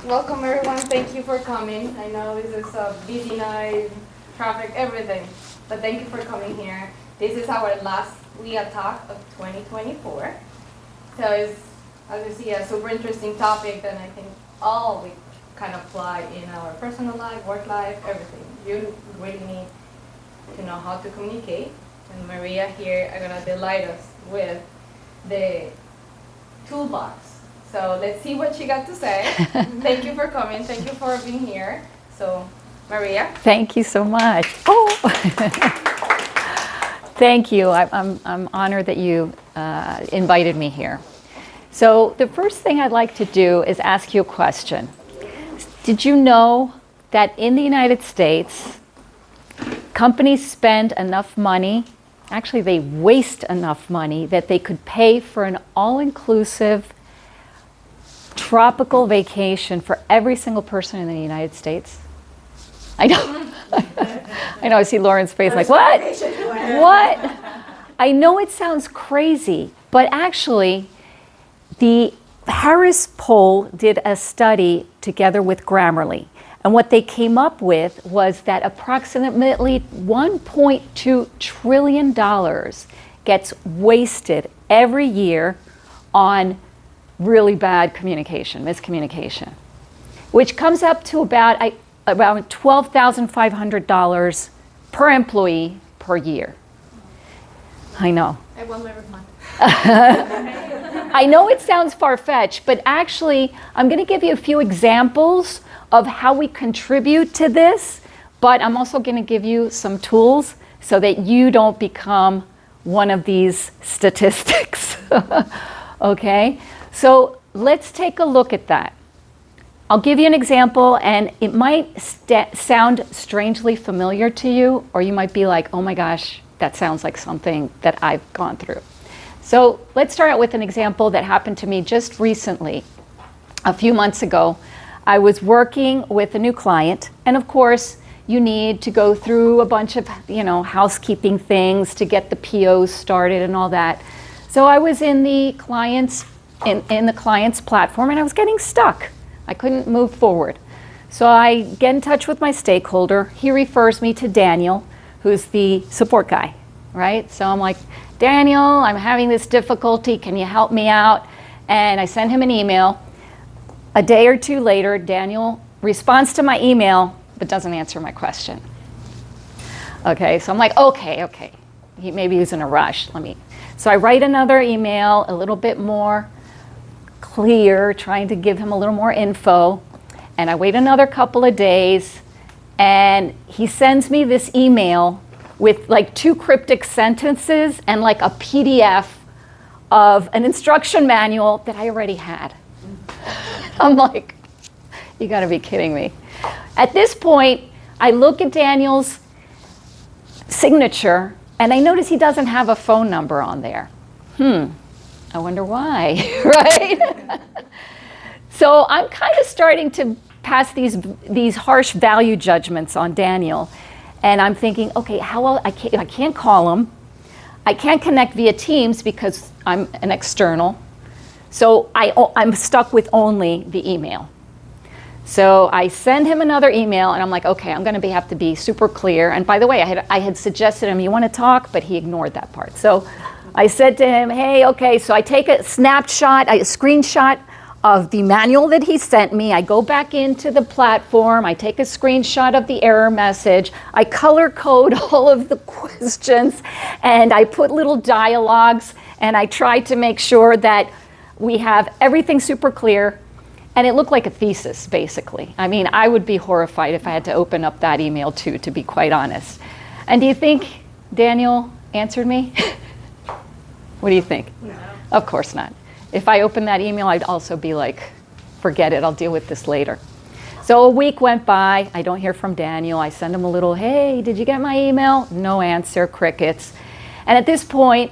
Welcome everyone, thank you for coming. I know this is a busy night, traffic, everything, but thank you for coming here. This is our last WIA talk of 2024. So it's, as you see, a super interesting topic that I think all we kind of apply in our personal life, work life, everything. You really need to know how to communicate. And Maria here are gonna delight us with the toolbox. So let's see what she got to say. Thank you for coming. Thank you for being here. So, Maria. Thank you so much. Oh, thank you. I'm honored that you invited me here. So the first thing I'd like to do is ask you a question. Did you know that in the United States, companies spend enough money, actually they waste enough money that they could pay for an all-inclusive tropical vacation for every single person in the United States? I know. I know, I see Lauren's face like, what? What? I know it sounds crazy, but actually, the Harris Poll did a study together with Grammarly. And what they came up with was that approximately $1.2 trillion gets wasted every year on really bad communication, miscommunication, which comes up to about $12,500 per employee per year. I know. I will never mind. I know it sounds far-fetched, but actually, I'm going to give you a few examples of how we contribute to this, but I'm also going to give you some tools so that you don't become one of these statistics. Okay? So let's take a look at that. I'll give you an example, and it might sound strangely familiar to you, or you might be like, oh my gosh, that sounds like something that I've gone through. So let's start out with an example that happened to me just recently. A few months ago, I was working with a new client, and of course, you need to go through a bunch of, housekeeping things to get the POs started and all that. So I was in the client's platform, and I was getting stuck. I couldn't move forward. So I get in touch with my stakeholder. He refers me to Daniel, who's the support guy, right? So I'm like, Daniel, I'm having this difficulty. Can you help me out? And I send him an email. A day or two later, Daniel responds to my email, but doesn't answer my question. Okay, so I'm like, okay. Maybe he's in a rush. So I write another email, a little bit more clear, trying to give him a little more info. And I wait another couple of days, and he sends me this email with like 2 cryptic sentences and like a PDF of an instruction manual that I already had. I'm like, you gotta be kidding me. At this point, I look at Daniel's signature, and I notice he doesn't have a phone number on there. I wonder why, right? So I'm kind of starting to pass these harsh value judgments on Daniel. And I'm thinking, okay, I can't call him. I can't connect via Teams because I'm an external. So I'm stuck with only the email. So I send him another email, and I'm like, okay, I'm going to have to be super clear. And by the way, I had suggested him, you want to talk? But he ignored that part. So I said to him, hey, okay, so I take a screenshot of the manual that he sent me. I go back into the platform. I take a screenshot of the error message. I color code all of the questions, and I put little dialogues, and I try to make sure that we have everything super clear. And it looked like a thesis, basically. I mean, I would be horrified if I had to open up that email too, to be quite honest. And do you think Daniel answered me? What do you think? No. Of course not. If I opened that email, I'd also be like, forget it, I'll deal with this later. So a week went by, I don't hear from Daniel. I send him a little, hey, did you get my email? No answer, crickets. And at this point,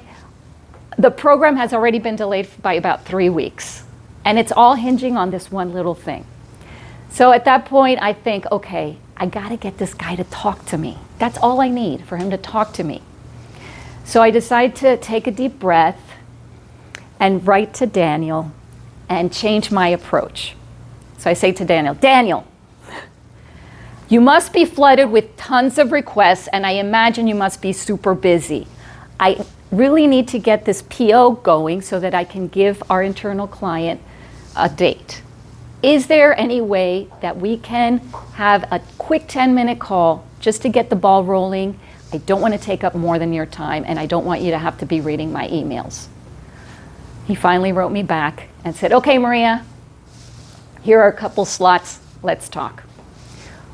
the program has already been delayed by about 3 weeks. And it's all hinging on this one little thing. So at that point, I think, okay, I gotta get this guy to talk to me. That's all I need, for him to talk to me. So I decide to take a deep breath and write to Daniel and change my approach. So I say to Daniel, you must be flooded with tons of requests, and I imagine you must be super busy. I really need to get this PO going so that I can give our internal client a date. Is there any way that we can have a quick 10-minute call just to get the ball rolling? I don't want to take up more than your time, and I don't want you to have to be reading my emails. He finally wrote me back and said, okay, Maria, here are a couple slots, let's talk.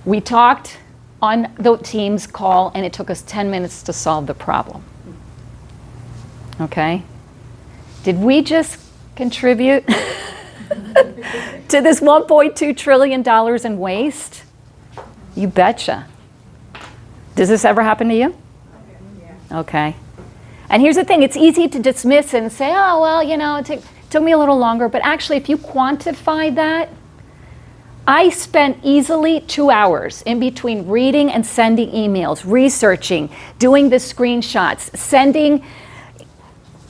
We talked on the Teams call, and it took us 10 minutes to solve the problem. Okay? Did we just contribute to this $1.2 trillion in waste? You betcha. Does this ever happen to you? Yeah. Okay. And here's the thing, it's easy to dismiss and say, oh, well, you know, it took me a little longer. But actually, if you quantify that, I spent easily 2 hours in between reading and sending emails, researching, doing the screenshots, sending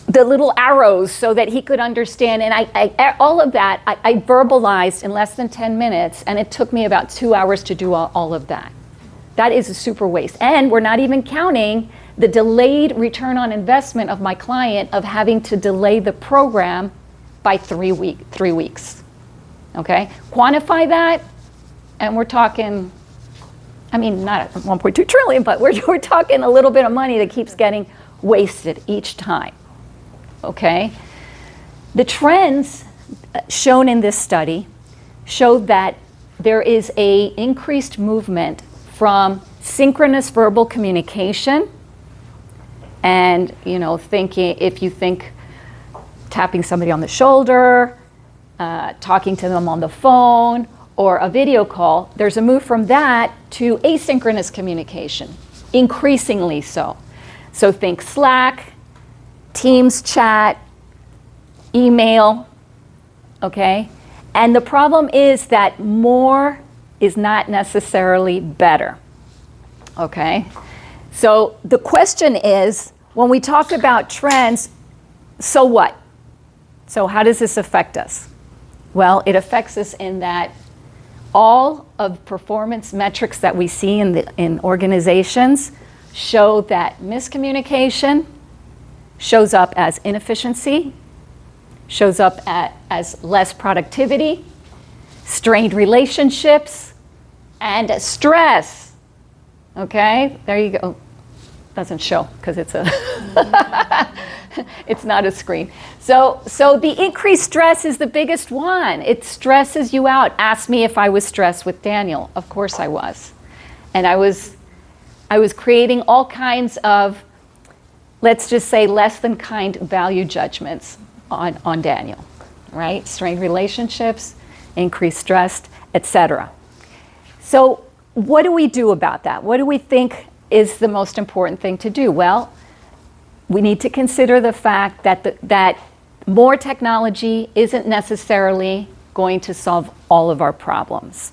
the little arrows so that he could understand. And I all of that, I verbalized in less than 10 minutes, and it took me about 2 hours to do all of that. That is a super waste. And we're not even counting the delayed return on investment of my client of having to delay the program by 3 weeks. Okay? Quantify that, and we're talking, I mean, not 1.2 trillion, but we're talking a little bit of money that keeps getting wasted each time. Okay? The trends shown in this study show that there is a increased movement from synchronous verbal communication, and if you think tapping somebody on the shoulder, talking to them on the phone, or a video call, there's a move from that to asynchronous communication, increasingly so. So think Slack, Teams chat, email, okay? And the problem is that more is not necessarily better, okay? So the question is, when we talk about trends, so what? So how does this affect us? Well, it affects us in that all of performance metrics that we see in organizations show that miscommunication shows up as inefficiency, shows up as less productivity, strained relationships, and stress. Okay, there you go. Doesn't show because it's it's not a screen. So the increased stress is the biggest one. It stresses you out. Ask me if I was stressed with Daniel. Of course I was. And I was creating all kinds of, let's just say, less than kind value judgments on Daniel, right? Strained relationships, increased stress, etc. So what do we do about that? What do we think is the most important thing to do? Well, we need to consider the fact that more technology isn't necessarily going to solve all of our problems.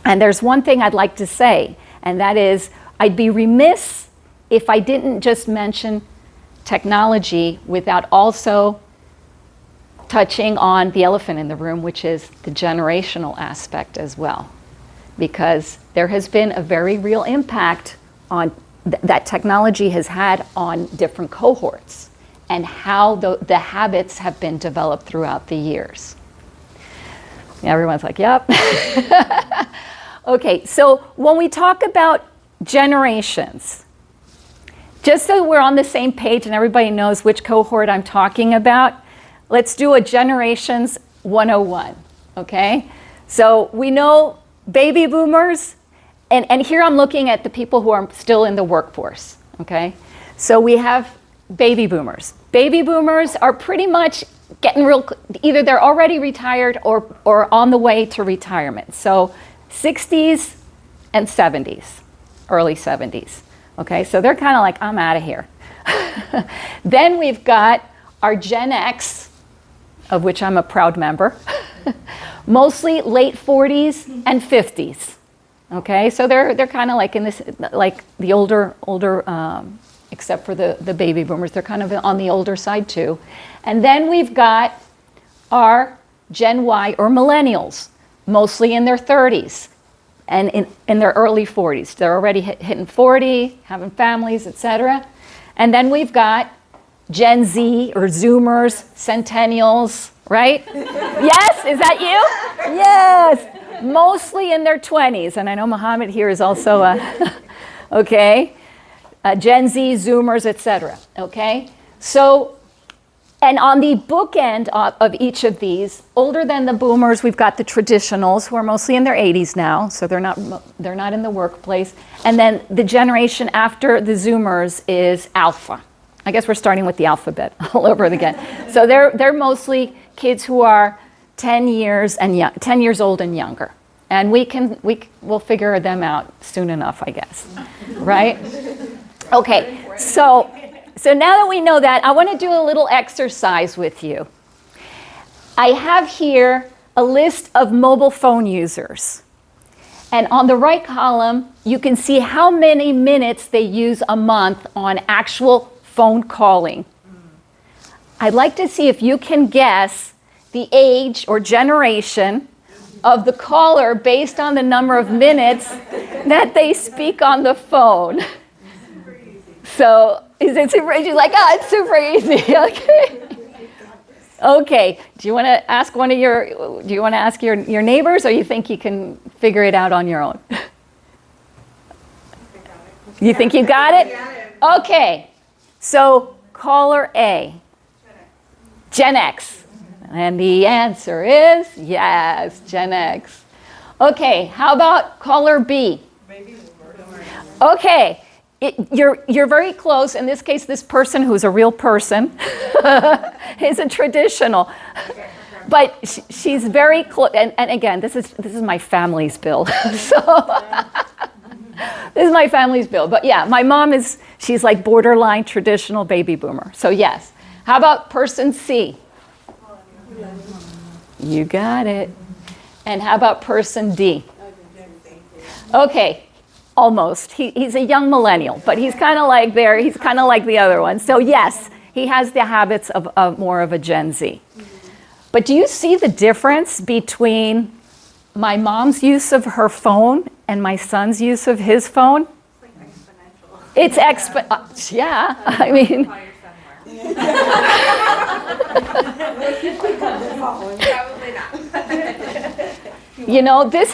And there's one thing I'd like to say, and that is I'd be remiss if I didn't just mention technology without also touching on the elephant in the room, which is the generational aspect as well. Because there has been a very real impact on that technology has had on different cohorts and how the habits have been developed throughout the years. Everyone's like, yep. Okay, so when we talk about generations, just so we're on the same page and everybody knows which cohort I'm talking about, let's do a generations 101, okay? So we know baby boomers, and here I'm looking at the people who are still in the workforce, okay? So we have baby boomers. Baby boomers are pretty much getting either they're already retired or on the way to retirement. So 60s and 70s, early 70s, okay? So they're kind of like, I'm out of here. Then we've got our Gen X, of which I'm a proud member, mostly late 40s and 50s. Okay, so they're kind of like in this, like the older, except for the baby boomers, they're kind of on the older side too. And then we've got our Gen Y or millennials, mostly in their 30s and in their early 40s. They're already hitting 40, having families, etc. And then we've got Gen Z or Zoomers, Centennials, right? Yes, is that you? Yes, mostly in their 20s. And I know Muhammad here is also okay. Gen Z, Zoomers, etc. Okay? So, and on the bookend of each of these, older than the boomers, we've got the traditionals who are mostly in their 80s now, so they're not in the workplace. And then the generation after the Zoomers is Alpha. I guess we're starting with the alphabet all over again. So they're mostly kids who are 10 years old and younger. And we'll figure them out soon enough, I guess. Right? Okay, so now that we know that, I want to do a little exercise with you. I have here a list of mobile phone users. And on the right column, you can see how many minutes they use a month on actual phone calling. I'd like to see if you can guess the age or generation of the caller based on the number of minutes that they speak on the phone. So, is it super easy? She's like, oh, it's super easy. Okay. Okay. Do you want to ask your neighbors, or you think you can figure it out on your own? You think you got it? Okay. So, caller A. Gen X. And the answer is yes, Gen X. Okay, how about caller B? Baby boomer. Okay. You're very close. In this case, this person who's a real person is a traditional. But she's very close. And again, this is my family's bill. So this is my family's bill. But yeah, my mom she's like borderline traditional baby boomer. So yes. How about person C? You got it. And how about person D? Okay. Almost. He's a young millennial, but he's kind of like he's kind of like the other one. So yes, he has the habits of more of a Gen Z. But do you see the difference between my mom's use of her phone and my son's use of his phone? It's like exponential. It's yeah. I mean. Probably not. You know, this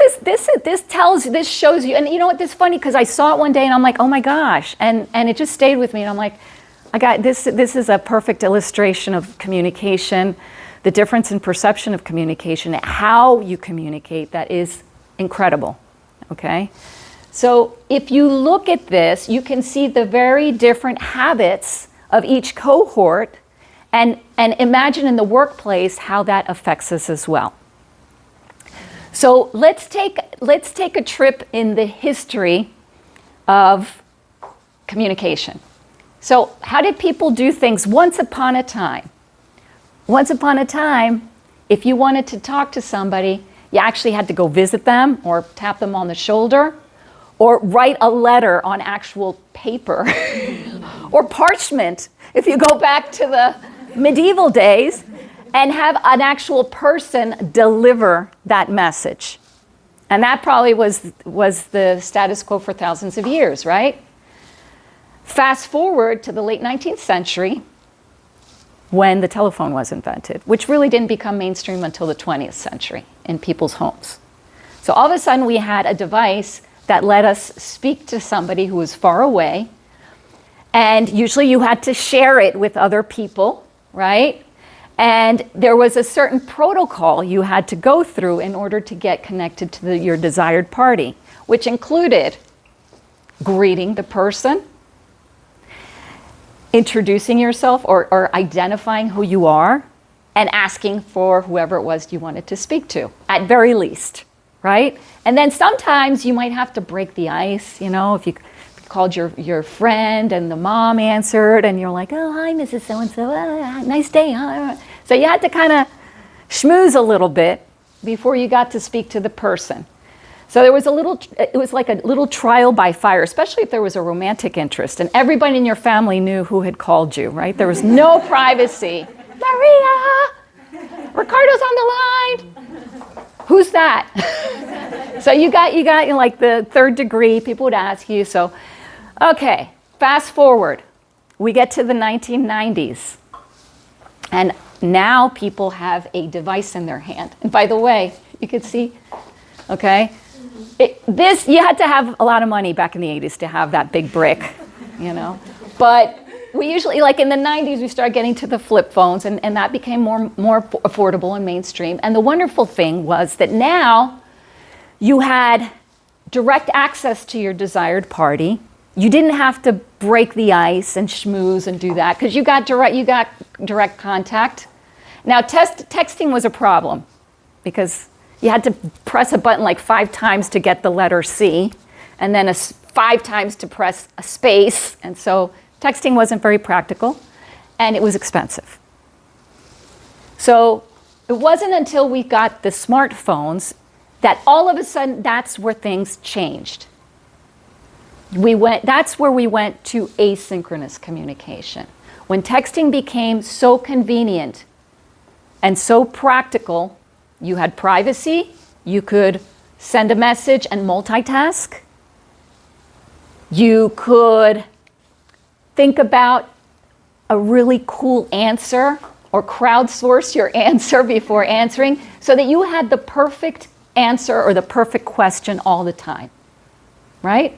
shows you, and you know what, this is funny because I saw it one day and I'm like, oh my gosh, and it just stayed with me, and I'm like, I got this is a perfect illustration of communication, the difference in perception of communication, how you communicate, that is incredible, okay? So if you look at this, you can see the very different habits of each cohort, and imagine in the workplace how that affects us as well. So let's take a trip in the history of communication. So how did people do things once upon a time? Once upon a time, if you wanted to talk to somebody, you actually had to go visit them or tap them on the shoulder or write a letter on actual paper or parchment if you go back to the medieval days, and have an actual person deliver that message. And that probably was the status quo for thousands of years, right? Fast forward to the late 19th century when the telephone was invented, which really didn't become mainstream until the 20th century in people's homes. So all of a sudden we had a device that let us speak to somebody who was far away, and usually you had to share it with other people, right? And there was a certain protocol you had to go through in order to get connected to your desired party, which included greeting the person, introducing yourself or identifying who you are, and asking for whoever it was you wanted to speak to, at very least, right? And then sometimes you might have to break the ice, you know, if you called your friend and the mom answered and you're like, oh, hi, Mrs. So-and-so, nice day. So you had to kind of schmooze a little bit before you got to speak to the person. So it was like a little trial by fire, especially if there was a romantic interest and everybody in your family knew who had called you, right? There was no privacy. Maria, Ricardo's on the line. who's that? So you got like the third degree, people would ask you. So, okay, fast forward. We get to the 1990s. And now people have a device in their hand. And by the way, you can see, okay? This, you had to have a lot of money back in the 80s to have that big brick, you know? But we usually, like in the 90s, we started getting to the flip phones, and that became more affordable and mainstream. And the wonderful thing was that now you had direct access to your desired party. You didn't have to break the ice and schmooze and do that because you got direct contact. Now, texting was a problem because you had to press a button like 5 times to get the letter C, and then 5 times to press a space. And so texting wasn't very practical, and it was expensive. So it wasn't until we got the smartphones that all of a sudden that's where things changed. That's where we went to asynchronous communication. When texting became so convenient and so practical, you had privacy, you could send a message and multitask. You could think about a really cool answer or crowdsource your answer before answering so that you had the perfect answer or the perfect question all the time, right?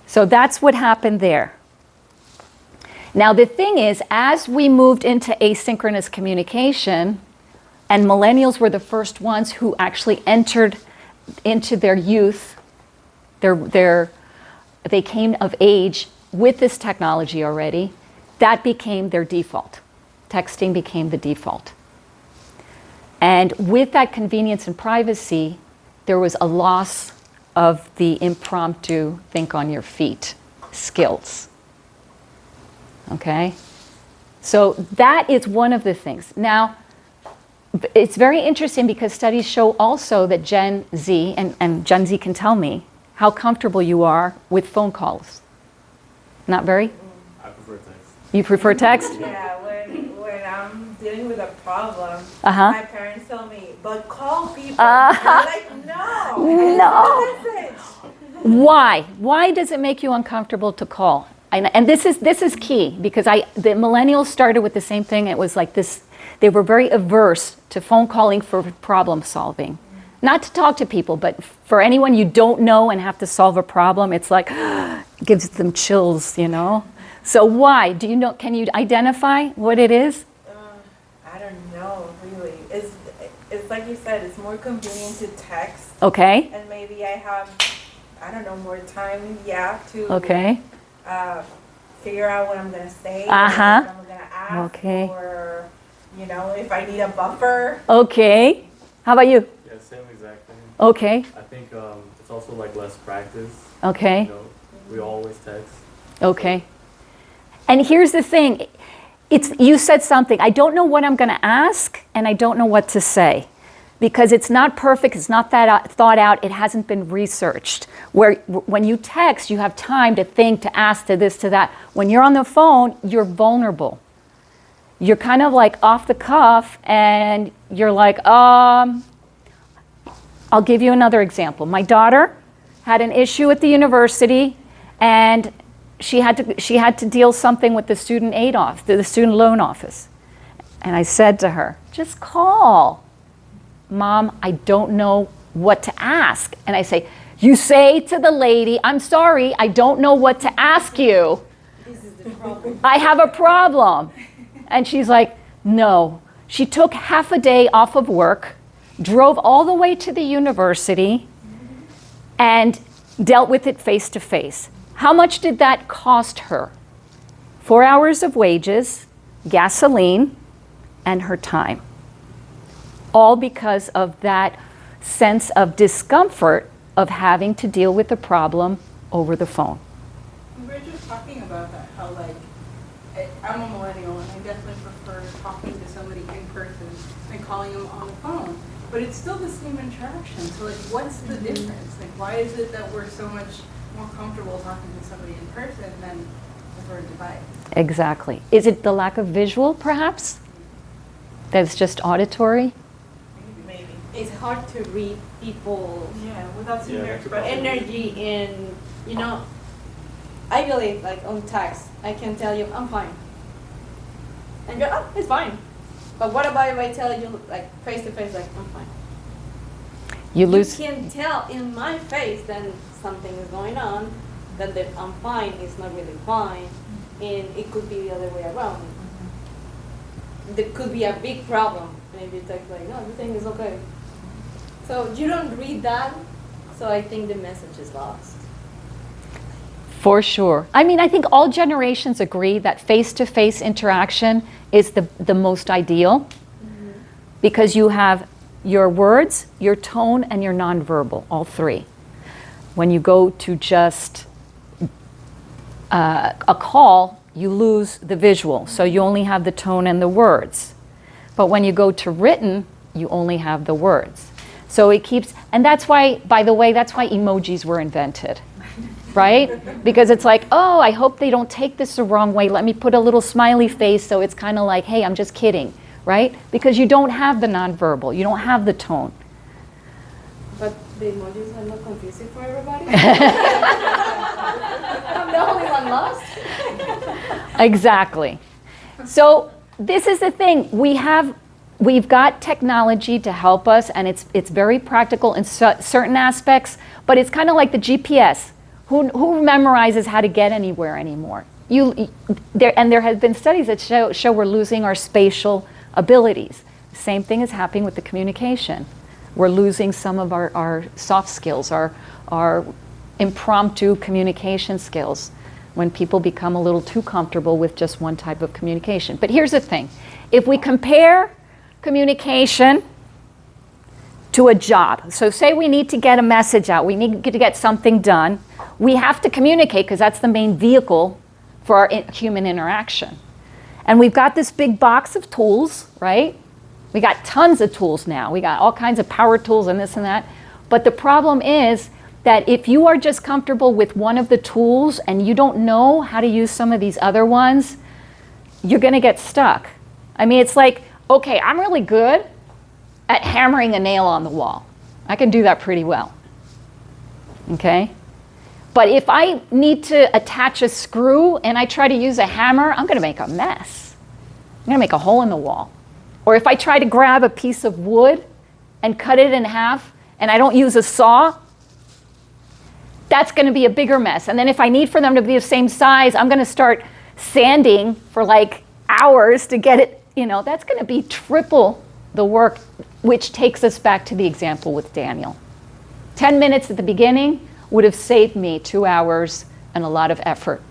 So that's what happened there. Now the thing is, as we moved into asynchronous communication, and millennials were the first ones who actually entered into their youth, they came of age with this technology already, that became their default. Texting became the default. And with that convenience and privacy, there was a loss of the impromptu think on your feet skills. Okay? So that is one of the things. Now, it's very interesting because studies show also that Gen Z, and Gen Z can tell me how comfortable you are with phone calls. Not very? I prefer text. You prefer text? Yeah, when I'm dealing with a problem, Uh-huh. my parents tell me, but call people. I'm like, no. No. Message. Why? Why does it make you uncomfortable to call? And this is key because the millennials started with the same thing. It was like this. They were very averse to phone calling for problem solving. Not to talk to people, but for anyone you don't know and have to solve a problem, it's like, gives them chills, you know? So why? Do you know, can you identify what it is? I don't know, really. It's like you said, it's more convenient to text. Okay. And maybe I have, I don't know, more time, to Okay. figure out what I'm going to say, Uh-huh. what I'm going to ask, Okay. or, if I need a buffer. Okay. How about you? Yeah, same exact thing. Okay. I think it's also like less practice. Okay. You know, we always text. Okay. And here's the thing. You said something. I don't know what I'm going to ask, and I don't know what to say. Because it's not perfect, it's not that thought out, it hasn't been researched. When you text, you have time to think, to ask, to this, to that. When you're on the phone, you're vulnerable. You're kind of like off the cuff, and you're like, I'll give you another example. My daughter had an issue at the university, and she had to deal something with the student loan office. And I said to her, just call. Mom, I don't know what to ask. And I say, you say to the lady, I'm sorry, I don't know what to ask you. This is the problem. I have a problem. And she's like, no. She took half a day off of work, drove all the way to the university, and dealt with it face to face. How much did that cost her? 4 hours of wages, gasoline, and her time. All because of that sense of discomfort of having to deal with the problem over the phone. We were just talking about that, how I'm a millennial and I definitely prefer talking to somebody in person than calling them on the phone. But it's still the same interaction. So what's the difference? Why is it that we're so much more comfortable talking to somebody in person than over a device? Exactly. Is it the lack of visual, perhaps? That's just auditory? Maybe. it's hard to read people's Yeah, without seeing their Yeah, expression. energy in, I believe like on text, I can tell you I'm fine. And you're, oh, it's fine. But what about if I tell you like face to face, like I'm fine? You lose. You can tell in my face then something is going on, then the I'm fine is not really fine, and it could be the other way around. There could be a big problem, and if you text like, no, everything is okay. So you don't read that, so I think the message is lost. For sure. I mean, I think all generations agree that face-to-face interaction is the most ideal because you have your words, your tone, and your nonverbal, all three. When you go to just a call, you lose the visual, so you only have the tone and the words. But when you go to written, you only have the words. So it keeps, and that's why, by the way, that's why emojis were invented. Right? Because it's like, oh, I hope they don't take this the wrong way. Let me put a little smiley face so it's kind of like, hey, I'm just kidding, right? Because you don't have the nonverbal, you don't have the tone. But the emojis are not confusing for everybody. I'm the only one lost. Exactly. So this is the thing. We've got technology to help us, and it's very practical in certain aspects, but it's kind of like the GPS. Who memorizes how to get anywhere anymore? There have been studies that show we're losing our spatial abilities. The same thing is happening with the communication. We're losing some of our soft skills, our impromptu communication skills when people become a little too comfortable with just one type of communication. But here's the thing. If we compare communication to a job, so say we need to get a message out, we need to get something done, we have to communicate because that's the main vehicle for our human interaction. And we've got this big box of tools, right? We got tons of tools now. We got all kinds of power tools and this and that. But the problem is that if you are just comfortable with one of the tools and you don't know how to use some of these other ones, you're going to get stuck. I mean, it's like, okay, I'm really good at hammering a nail on the wall. I can do that pretty well. Okay? But if I need to attach a screw and I try to use a hammer, I'm going to make a mess. I'm going to make a hole in the wall. Or if I try to grab a piece of wood and cut it in half and I don't use a saw, that's going to be a bigger mess. And then if I need for them to be the same size, I'm going to start sanding for like hours to get it, that's going to be triple the work, which takes us back to the example with Daniel. 10 minutes at the beginning would have saved me 2 hours and a lot of effort.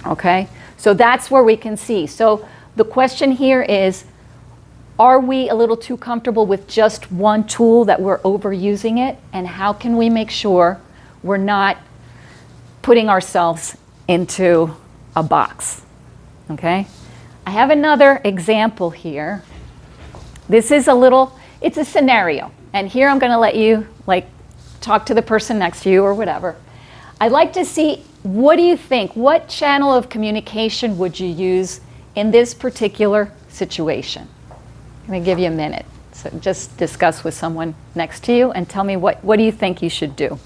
Okay? So that's where we can see. So the question here is, are we a little too comfortable with just one tool that we're overusing it? And how can we make sure we're not putting ourselves into a box? Okay? I have another example here. This is it's a scenario. And here I'm going to let you talk to the person next to you or whatever. I'd like to see, what do you think? What channel of communication would you use in this particular situation? I'm going to give you a minute. So just discuss with someone next to you and tell me what do you think you should do?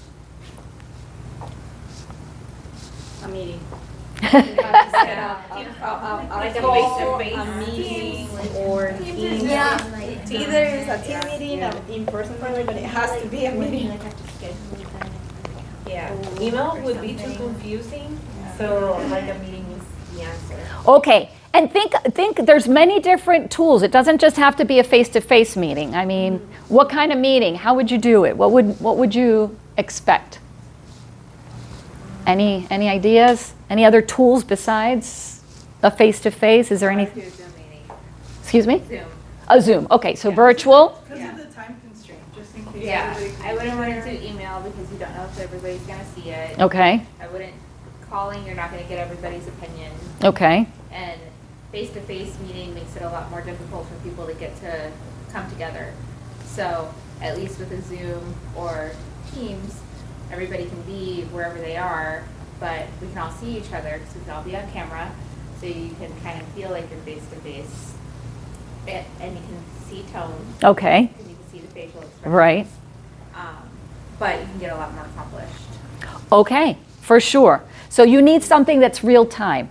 A meeting. You have to set up like a face-to-face meeting or Teams. Yeah, either it's a team meeting or in-person meeting, but it has to be a meeting. Yeah, email would be too confusing, so like a meeting is the answer. Okay, and think there's many different tools. It doesn't just have to be a face-to-face meeting. I mean, what kind of meeting? How would you do it? What would you expect? Any ideas? Any other tools besides a face-to-face? Is there any? Do a Zoom meeting. Excuse me? Zoom. A Zoom. Okay, so virtual. Because of the time constraint, just in case Yeah, everybody can I wouldn't be want to there. do email because you don't know if everybody's gonna see it. Okay. I wouldn't, calling, you're not gonna get everybody's opinion. Okay. And face-to-face meeting makes it a lot more difficult for people to get to come together. So at least with a Zoom or Teams, everybody can be wherever they are, but we can all see each other because we can all be on camera. So you can kind of feel like you're face-to-face and you can see tone. Okay. Because you can see the facial Right. But you can get a lot more accomplished. Okay, for sure. So you need something that's real time.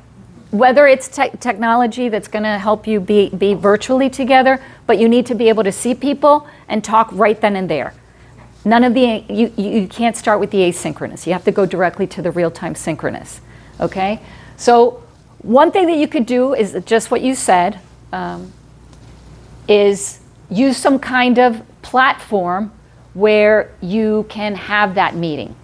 Whether it's technology that's going to help you be virtually together, but you need to be able to see people and talk right then and there. None of the, you can't start with the asynchronous. You have to go directly to the real-time synchronous, okay? So one thing that you could do is just what you said, is use some kind of platform where you can have that meeting.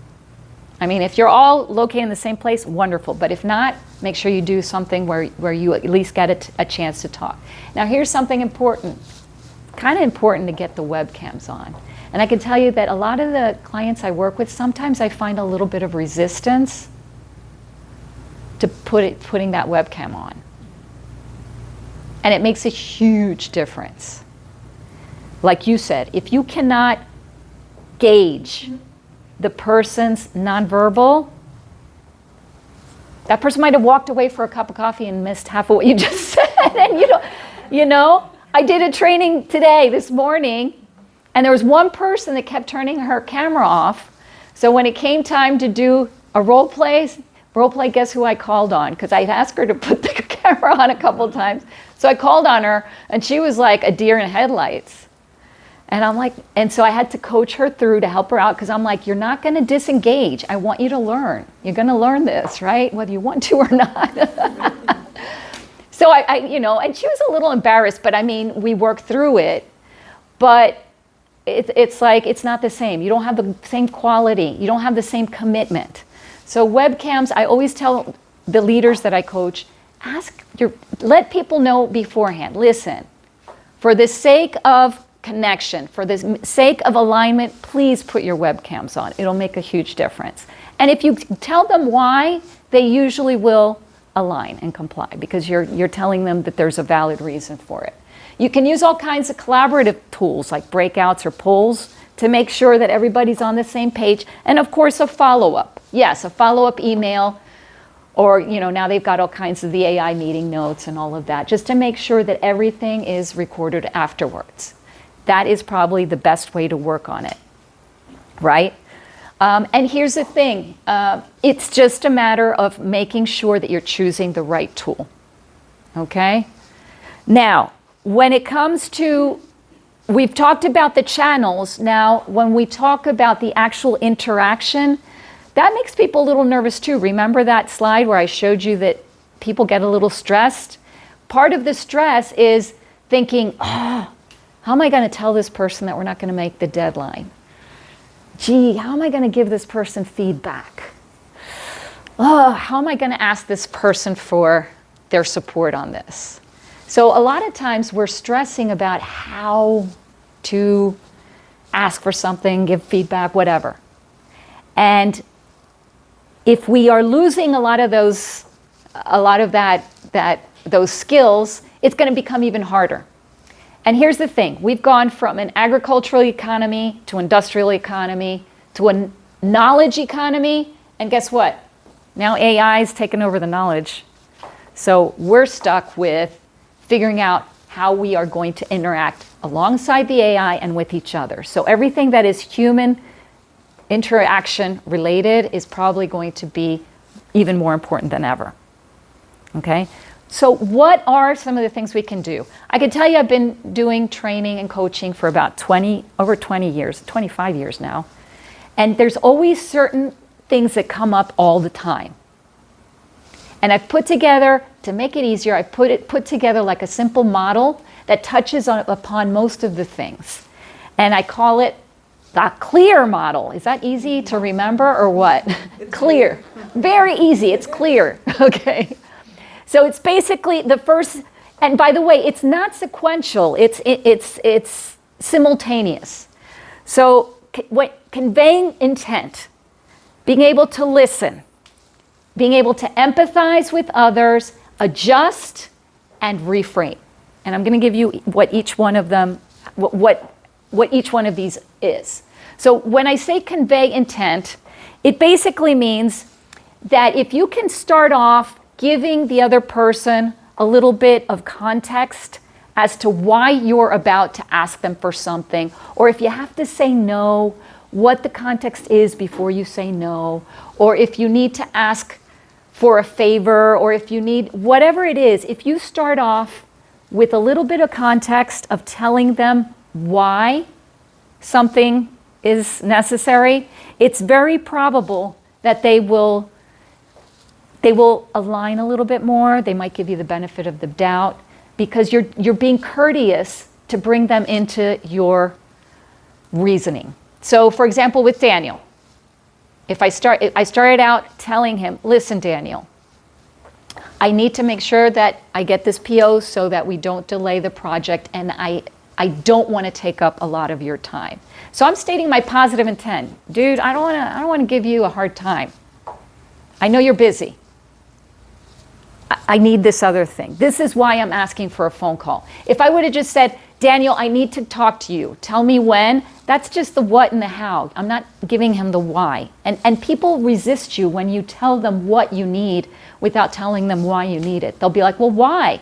I mean, if you're all located in the same place, wonderful. But if not, make sure you do something where you at least get a chance to talk. Now, here's something important. Kind of important to get the webcams on. And I can tell you that a lot of the clients I work with, sometimes I find a little bit of resistance to putting that webcam on. And it makes a huge difference. Like you said, if you cannot gauge the person's nonverbal, that person might have walked away for a cup of coffee and missed half of what you just said. And you know, I did a training this morning, and there was one person that kept turning her camera off. So when it came time to do a role play, guess who I called on? Because I asked her to put the camera on a couple times. So I called on her, and she was like a deer in headlights. And I'm like, and so I had to coach her through to help her out, because I'm like, you're not going to disengage. I want you to learn. You're going to learn this, right? Whether you want to or not. So I and she was a little embarrassed, but I mean, we worked through it. But it's like, it's not the same. You don't have the same quality. You don't have the same commitment. So webcams, I always tell the leaders that I coach, let people know beforehand. Listen, for the sake of connection, for the sake of alignment, please put your webcams on. It'll make a huge difference. And if you tell them why, they usually will align and comply, because you're telling them that there's a valid reason for it. You can use all kinds of collaborative tools like breakouts or polls to make sure that everybody's on the same page. And of course, a follow-up. Yes, a follow-up email, or now they've got all kinds of the AI meeting notes and all of that, just to make sure that everything is recorded afterwards. That is probably the best way to work on it, right? And here's the thing. It's just a matter of making sure that you're choosing the right tool, okay? Now, when it comes to, we've talked about the channels. Now, when we talk about the actual interaction, that makes people a little nervous too. Remember that slide where I showed you that people get a little stressed? Part of the stress is thinking, how am I going to tell this person that we're not going to make the deadline? Gee, how am I going to give this person feedback? How am I going to ask this person for their support on this? So a lot of times we're stressing about how to ask for something, give feedback, whatever. And if we are losing a lot of those skills, it's going to become even harder. And here's the thing. We've gone from an agricultural economy to industrial economy to a knowledge economy. And guess what? Now AI is taking over the knowledge. So we're stuck with figuring out how we are going to interact alongside the AI and with each other. So everything that is human interaction related is probably going to be even more important than ever. Okay? So what are some of the things we can do? I can tell you I've been doing training and coaching for about over 20 years, 25 years now. And there's always certain things that come up all the time. And I've put together, to make it easier, I put together like a simple model that touches upon most of the things. And I call it the CLEAR model. Is that easy to remember or what? Clear. Very easy, it's clear, okay? So it's basically the first, and by the way, it's not sequential, it's simultaneous. So conveying intent, being able to listen, being able to empathize with others, adjust, and reframe. And I'm going to give you what each one of them, what each one of these is. So when I say convey intent, it basically means that if you can start off giving the other person a little bit of context as to why you're about to ask them for something, or if you have to say no, what the context is before you say no, or if you need to ask for a favor, or if you need, whatever it is, if you start off with a little bit of context of telling them why something is necessary, it's very probable that they will align a little bit more. They might give you the benefit of the doubt because you're being courteous to bring them into your reasoning. So for example, with Daniel, if I started out telling him, listen, Daniel, I need to make sure that I get this PO so that we don't delay the project, and I don't want to take up a lot of your time. So I'm stating my positive intent. Dude, I don't want to give you a hard time. I know you're busy. I need this other thing. This is why I'm asking for a phone call. If I would have just said, Daniel, I need to talk to you. Tell me when. That's just the what and the how. I'm not giving him the why. And people resist you when you tell them what you need without telling them why you need it. They'll be like, well, why?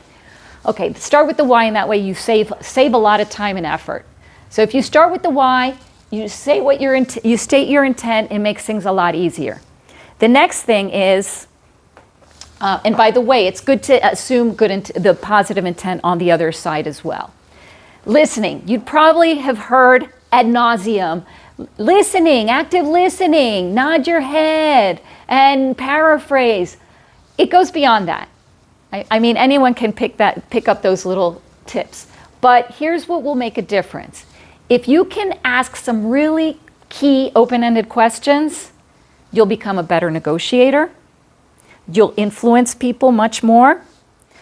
Okay, start with the why, and that way you save a lot of time and effort. So if you start with the why, you say what you state your intent, it makes things a lot easier. The next thing is, and by the way, it's good to assume the positive intent on the other side as well. Listening, you'd probably have heard ad nauseum, listening, active listening, nod your head, and paraphrase. It goes beyond that. I mean, anyone can pick up those little tips. But here's what will make a difference. If you can ask some really key open-ended questions, you'll become a better negotiator. You'll influence people much more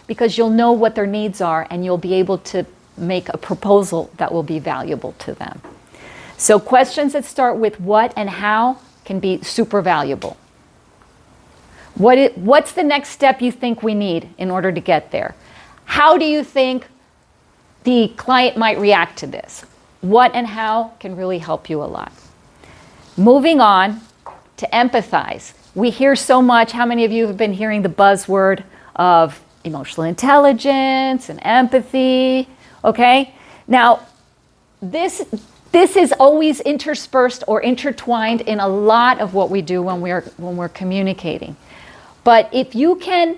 because you'll know what their needs are, and you'll be able to make a proposal that will be valuable to them. So questions that start with what and how can be super valuable. What's the next step you think we need in order to get there? How do you think the client might react to this? What and how can really help you a lot. Moving on to empathize. We hear so much. How many of you have been hearing the buzzword of emotional intelligence and empathy? Okay? Now, this is always interspersed or intertwined in a lot of what we do when we're communicating. But if you can,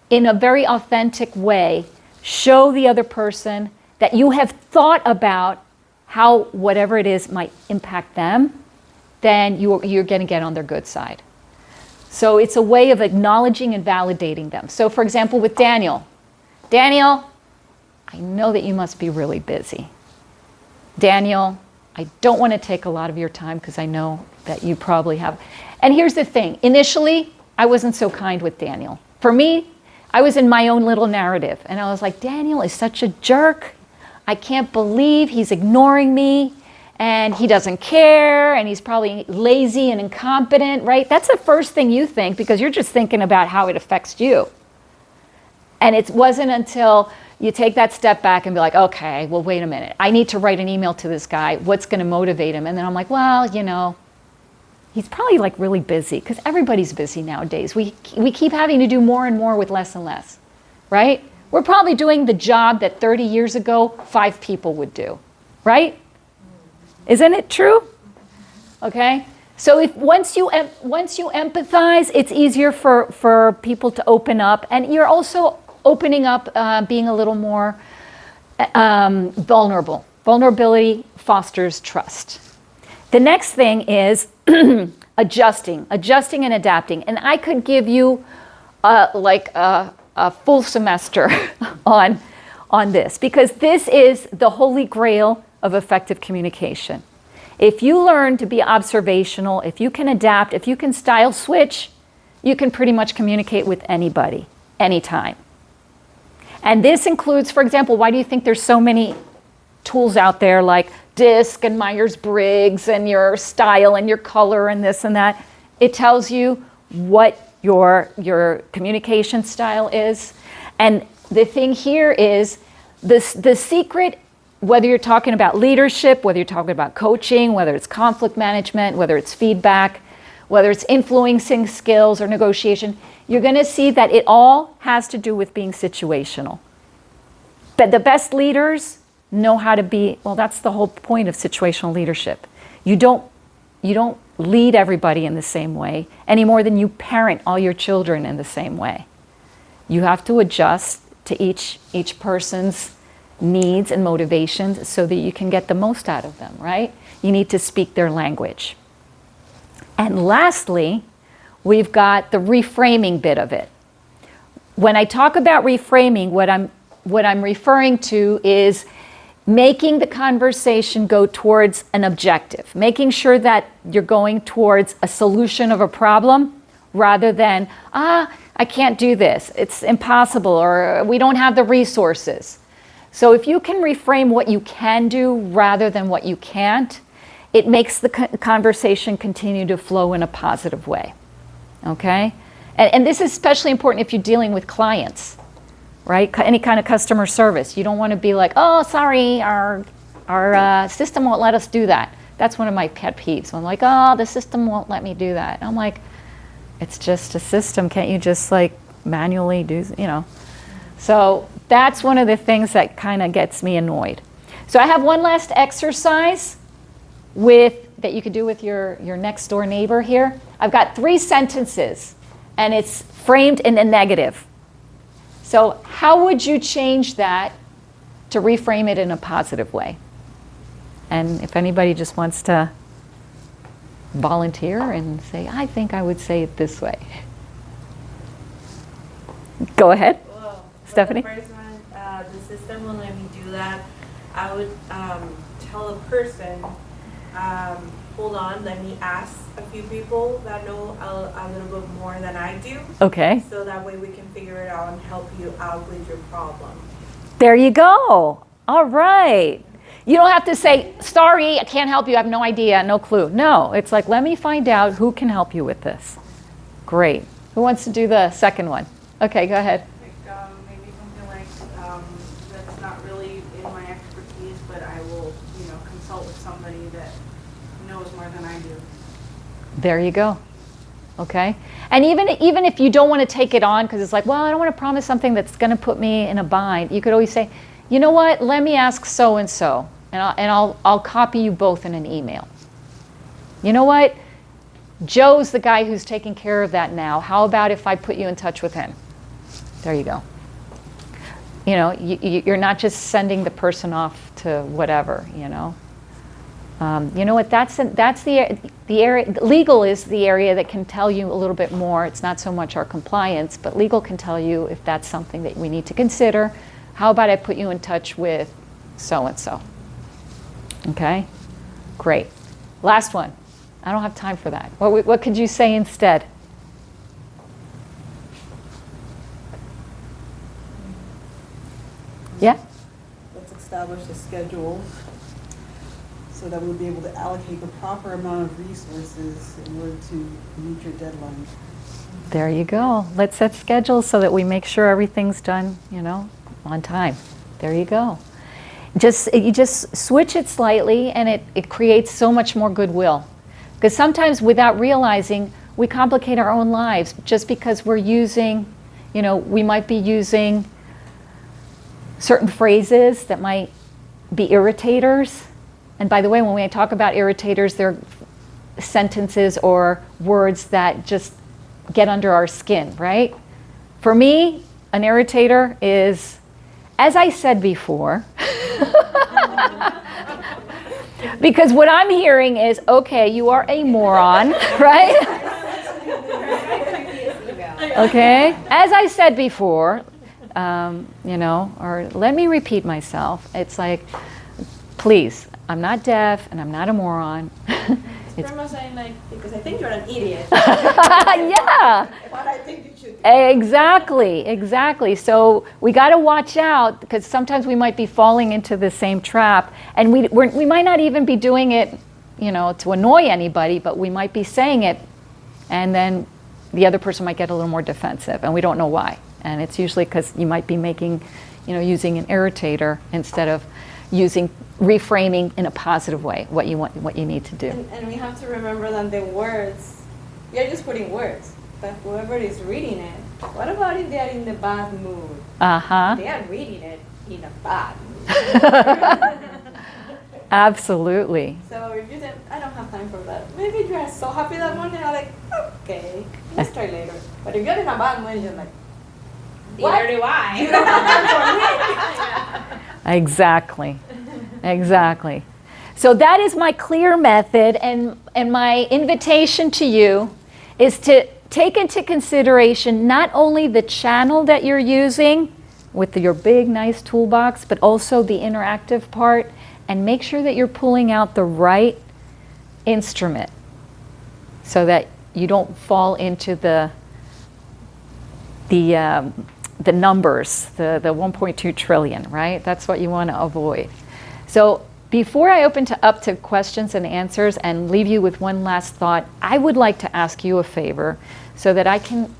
in a very authentic way, show the other person that you have thought about how whatever it is might impact them, then you're going to get on their good side. So it's a way of acknowledging and validating them. So for example, with Daniel, I know that you must be really busy. Daniel, I don't want to take a lot of your time because I know that you probably have. And here's the thing. Initially, I wasn't so kind with Daniel. For me, I was in my own little narrative. And I was like, Daniel is such a jerk. I can't believe he's ignoring me. And he doesn't care. And he's probably lazy and incompetent, right? That's the first thing you think because you're just thinking about how it affects you. And it wasn't until you take that step back and be like, okay, well, wait a minute. I need to write an email to this guy. What's going to motivate him? And then I'm like, well, you know, he's probably like really busy because everybody's busy nowadays. We keep having to do more and more with less and less, right? We're probably doing the job that 30 years ago, 5 people would do, right? Isn't it true? Okay. So once you empathize, it's easier for people to open up, and you're also opening up, being a little more vulnerable. Vulnerability fosters trust. The next thing is adjusting and adapting. And I could give you a full semester on this because this is the holy grail of effective communication. If you learn to be observational, if you can adapt, if you can style switch, you can pretty much communicate with anybody, anytime. And this includes, for example, why do you think there's so many tools out there like DISC and Myers-Briggs and your style and your color and this and that? It tells you what your communication style is. And the thing here is the secret, whether you're talking about leadership, whether you're talking about coaching, whether it's conflict management, whether it's feedback, whether it's influencing skills or negotiation, you're going to see that it all has to do with being situational. But the best leaders know how to be, well, that's the whole point of situational leadership. You don't lead everybody in the same way any more than you parent all your children in the same way. You have to adjust to each person's needs and motivations so that you can get the most out of them, right? You need to speak their language. And lastly, we've got the reframing bit of it. When I talk about reframing, what I'm referring to is making the conversation go towards an objective, making sure that you're going towards a solution of a problem rather than, I can't do this, it's impossible, or we don't have the resources. So if you can reframe what you can do rather than what you can't, it makes the conversation continue to flow in a positive way, okay? And this is especially important if you're dealing with clients, right? Any kind of customer service. You don't want to be like, oh, sorry, our system won't let us do that. That's one of my pet peeves. I'm like, oh, the system won't let me do that. I'm like, it's just a system. Can't you just like manually do, you know? So that's one of the things that kind of gets me annoyed. So I have one last exercise that you could do with your next door neighbor here. I've got 3 sentences, and it's framed in a negative. So how would you change that to reframe it in a positive way? And if anybody just wants to volunteer and say, I think I would say it this way. Go ahead, Well, Stephanie. The first one, the system will let me do that. I would tell a person, hold on, let me ask a few people that know a little bit more than I do. Okay. So that way we can figure it out and help you out with your problem. There you go. All right. You don't have to say, sorry, I can't help you, I have no idea, no clue. No, it's like, let me find out who can help you with this. Great. Who wants to do the second one? Okay, go ahead. Like maybe something like that's not really in my expertise, but I will, consult with somebody that knows more than I do. There you go. Okay? And even if you don't want to take it on because it's like, well, I don't want to promise something that's going to put me in a bind, you could always say, you know what, let me ask so-and-so, and I'll copy you both in an email. You know what? Joe's the guy who's taking care of that now. How about if I put you in touch with him? There you go. You're not just sending the person off to whatever, you know. You know what? That's the area. Legal is the area that can tell you a little bit more. It's not so much our compliance, but legal can tell you if that's something that we need to consider. How about I put you in touch with so-and-so? Okay? Great. Last one. I don't have time for that. What could you say instead? Yeah? Let's establish a schedule so that we'll be able to allocate the proper amount of resources in order to meet your deadline. There you go. Let's set schedules so that we make sure everything's done, on time. There you go. You just switch it slightly and it creates so much more goodwill. Because sometimes without realizing, we complicate our own lives just because we're using, we might be using certain phrases that might be irritators. And by the way, when we talk about irritators, they're sentences or words that just get under our skin, right? For me, an irritator is, as I said before, because what I'm hearing is, okay, you are a moron, right? Okay, as I said before, or let me repeat myself. It's like, please, I'm not deaf and I'm not a moron. It's pretty much saying like, because I think you're an idiot. Yeah. But I think you should. Exactly. So we got to watch out because sometimes we might be falling into the same trap, and we might not even be doing it, to annoy anybody, but we might be saying it, and then the other person might get a little more defensive, and we don't know why. And it's usually because you might be using an irritator instead of reframing in a positive way what you need to do. And we have to remember that the words, we are just putting words, but whoever is reading it, what about if they are in the bad mood? Uh-huh. They are reading it. in a bad mood. Absolutely. So if you think, I don't have time for that, maybe you're so happy that morning, I'm like, okay, let's try later. But if you're in a bad mood, you're like, what? Neither do I. You don't have time for me. Exactly. Exactly. So that is my clear method, and my invitation to you is to take into consideration not only the channel that you're using with your big, nice toolbox, but also the interactive part, and make sure that you're pulling out the right instrument so that you don't fall into the numbers, the 1.2 trillion, right? That's what you want to avoid. So before I open up to questions and answers and leave you with one last thought, I would like to ask you a favor so that I can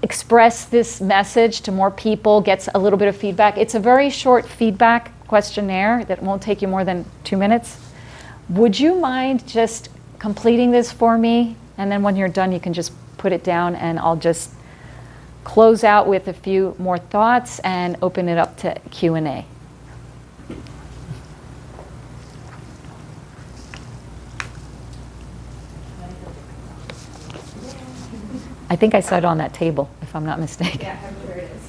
express this message to more people, gets a little bit of feedback. It's a very short feedback questionnaire that won't take you more than 2 minutes. Would you mind just completing this for me? And then when you're done, you can just put it down, and I'll just close out with a few more thoughts and open it up to Q&A. I think I saw it on that table, if I'm not mistaken. Yeah, I'm sure it is.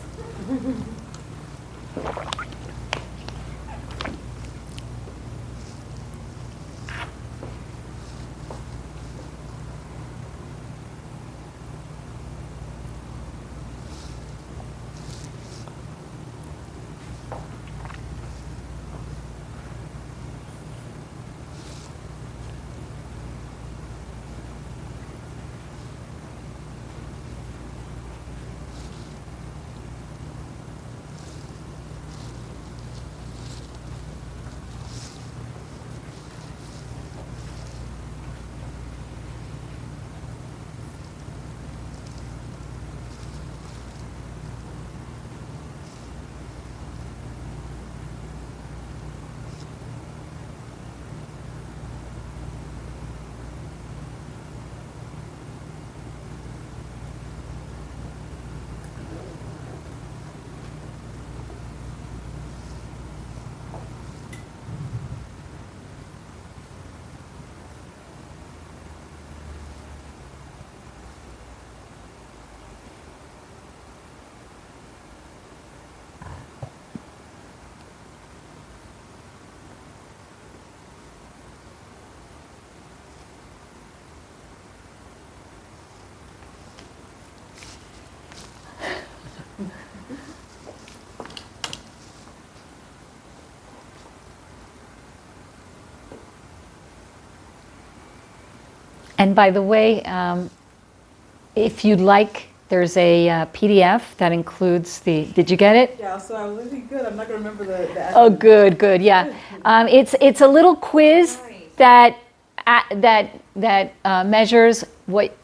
And by the way, if you'd like, there's a PDF that includes the, did you get it? Yeah, so I'm really good. I'm not going to remember the Oh, good, good, yeah. It's a little quiz that measures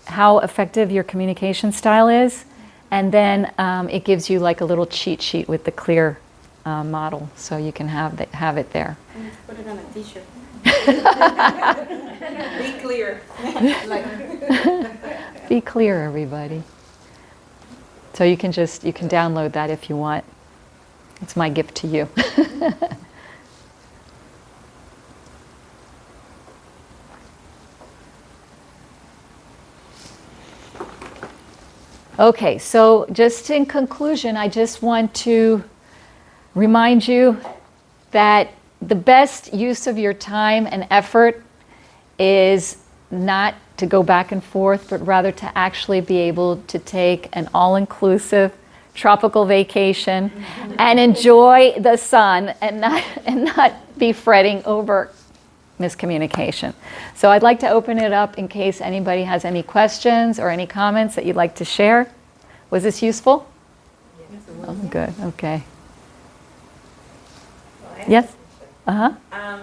how effective your communication style is, and then it gives you like a little cheat sheet with the clear model, so you can have it there. I need to put it on a t-shirt. Be clear. Be clear, everybody. So you can download that if you want. It's my gift to you. Okay, so just in conclusion, I just want to remind you that the best use of your time and effort is not to go back and forth, but rather to actually be able to take an all-inclusive tropical vacation and enjoy the sun and not be fretting over miscommunication. So I'd like to open it up in case anybody has any questions or any comments that you'd like to share. Was this useful? Yes, it Oh, good. Okay. Well, I have Yes? a question. Uh-huh.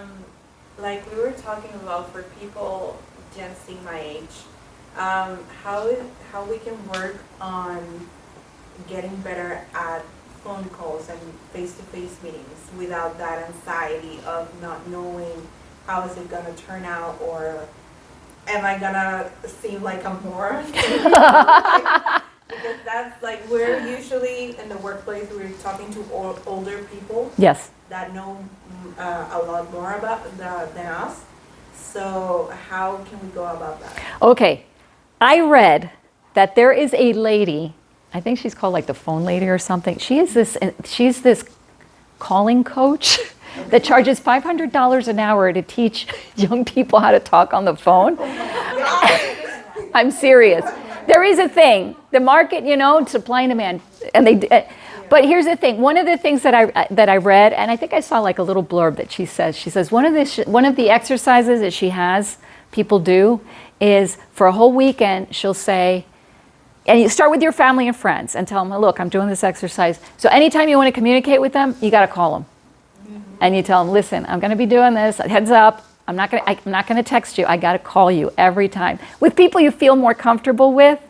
Like we were talking about for people Gen Z my age, how we can work on getting better at phone calls and face-to-face meetings without that anxiety of not knowing how is it gonna turn out, or am I gonna seem like a moron? Because because that's like, we're usually in the workplace, we're talking to older people Yes. that know a lot more than us. So how can we go about that? Okay. I read that there is a lady, I think she's called like the phone lady or something. She's this calling coach that charges $500 an hour to teach young people how to talk on the phone. I'm serious. There is a thing. The market, supply and demand, and but here's the thing. One of the things that I read, and I think I saw like a little blurb that she says one of the exercises that she has people do is for a whole weekend she'll say, and you start with your family and friends and tell them, look, I'm doing this exercise. So anytime you want to communicate with them, you got to call them, and you tell them, listen, I'm going to be doing this. Heads up. I'm not going to text you. I got to call you every time with people you feel more comfortable with,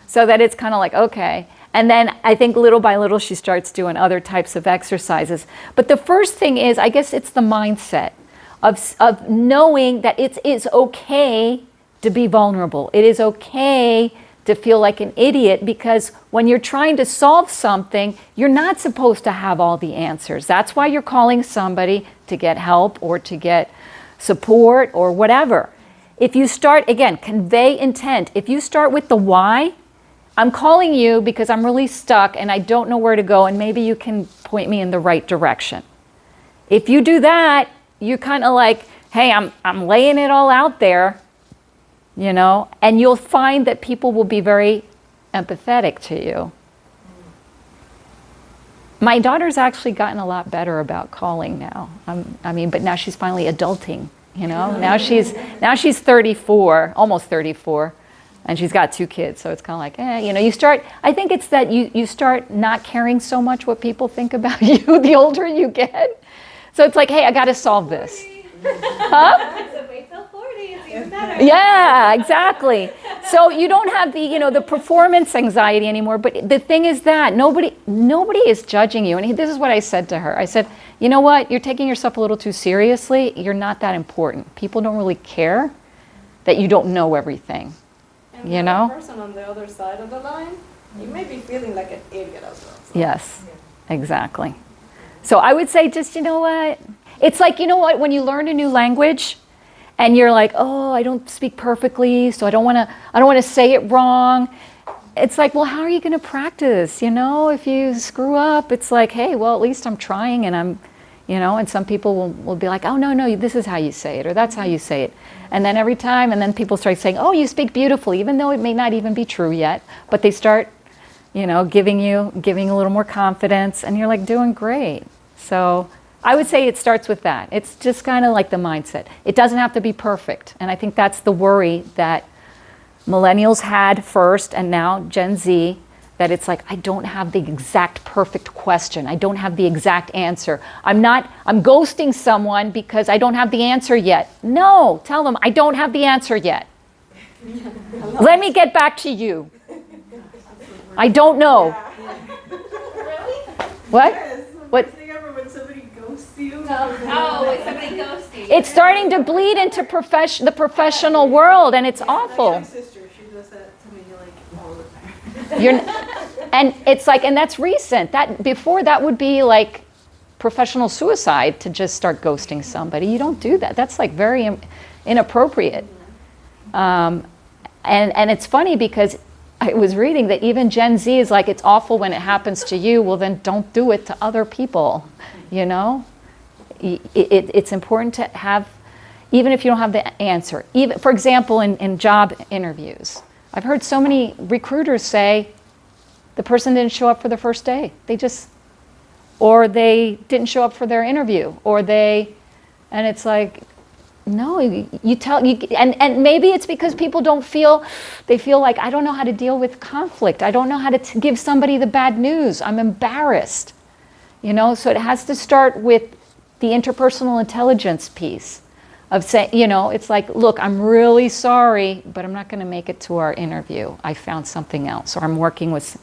so that it's kind of like, okay. And then I think little by little she starts doing other types of exercises. But the first thing is, I guess it's the mindset of knowing that it is okay to be vulnerable. It is okay to feel like an idiot, because when you're trying to solve something, you're not supposed to have all the answers. That's why you're calling somebody to get help or to get support or whatever. If you start, again, convey intent. If you start with the why, I'm calling you because I'm really stuck and I don't know where to go, and maybe you can point me in the right direction. If you do that, you're kind of like, hey, I'm laying it all out there, and you'll find that people will be very empathetic to you. My daughter's actually gotten a lot better about calling now. But now she's finally adulting, Now she's 34, almost 34, and she's got 2 kids. So it's kind of like, you start, I think it's that you start not caring so much what people think about you the older you get. So it's like, hey, I got to solve this. Huh? So wait till 40, it's even better. Yeah, exactly. So you don't have the performance anxiety anymore. But the thing is that nobody is judging you. And this is what I said to her. I said, you know what? You're taking yourself a little too seriously. You're not that important. People don't really care that you don't know everything. And the other person on the other side of the line, you may be feeling like an idiot as well. So. Yes, exactly. So I would say just, what? It's like, when you learn a new language and you're like, oh, I don't speak perfectly, so I don't want to say it wrong. It's like, well, how are you going to practice? If you screw up, it's like, hey, well, at least I'm trying, and and some people will be like, oh, no, this is how you say it, or that's how you say it. And then every time, and then people start saying, oh, you speak beautifully, even though it may not even be true yet, but they start, giving a little more confidence, and you're like doing great. So I would say it starts with that. It's just kind of like the mindset. It doesn't have to be perfect. And I think that's the worry that millennials had first, and now Gen Z, that it's like, I don't have the exact perfect question. I don't have the exact answer. I'm ghosting someone because I don't have the answer yet. No, tell them, I don't have the answer yet. Let me get back to you. I don't know. Really? What? Yes, What? thing ever when somebody ghosts you. Oh, when somebody ghosts you. It's starting to bleed into the professional world, and it's awful. My sister, she does that to me like all the time. And it's like, and that's recent. Before that would be like professional suicide to just start ghosting somebody. You don't do that. That's like very inappropriate. And it's funny because I was reading that even Gen Z is like, it's awful when it happens to you. Well, then don't do it to other people. It's important to have, even if you don't have the answer. Even, for example, in job interviews, I've heard so many recruiters say the person didn't show up for the first day. Or they didn't show up for their interview, and it's like, no, and maybe it's because people they feel like, I don't know how to deal with conflict. I don't know how to give somebody the bad news. I'm embarrassed, so it has to start with the interpersonal intelligence piece of saying, it's like, look, I'm really sorry, but I'm not going to make it to our interview. I found something else, or I'm working with,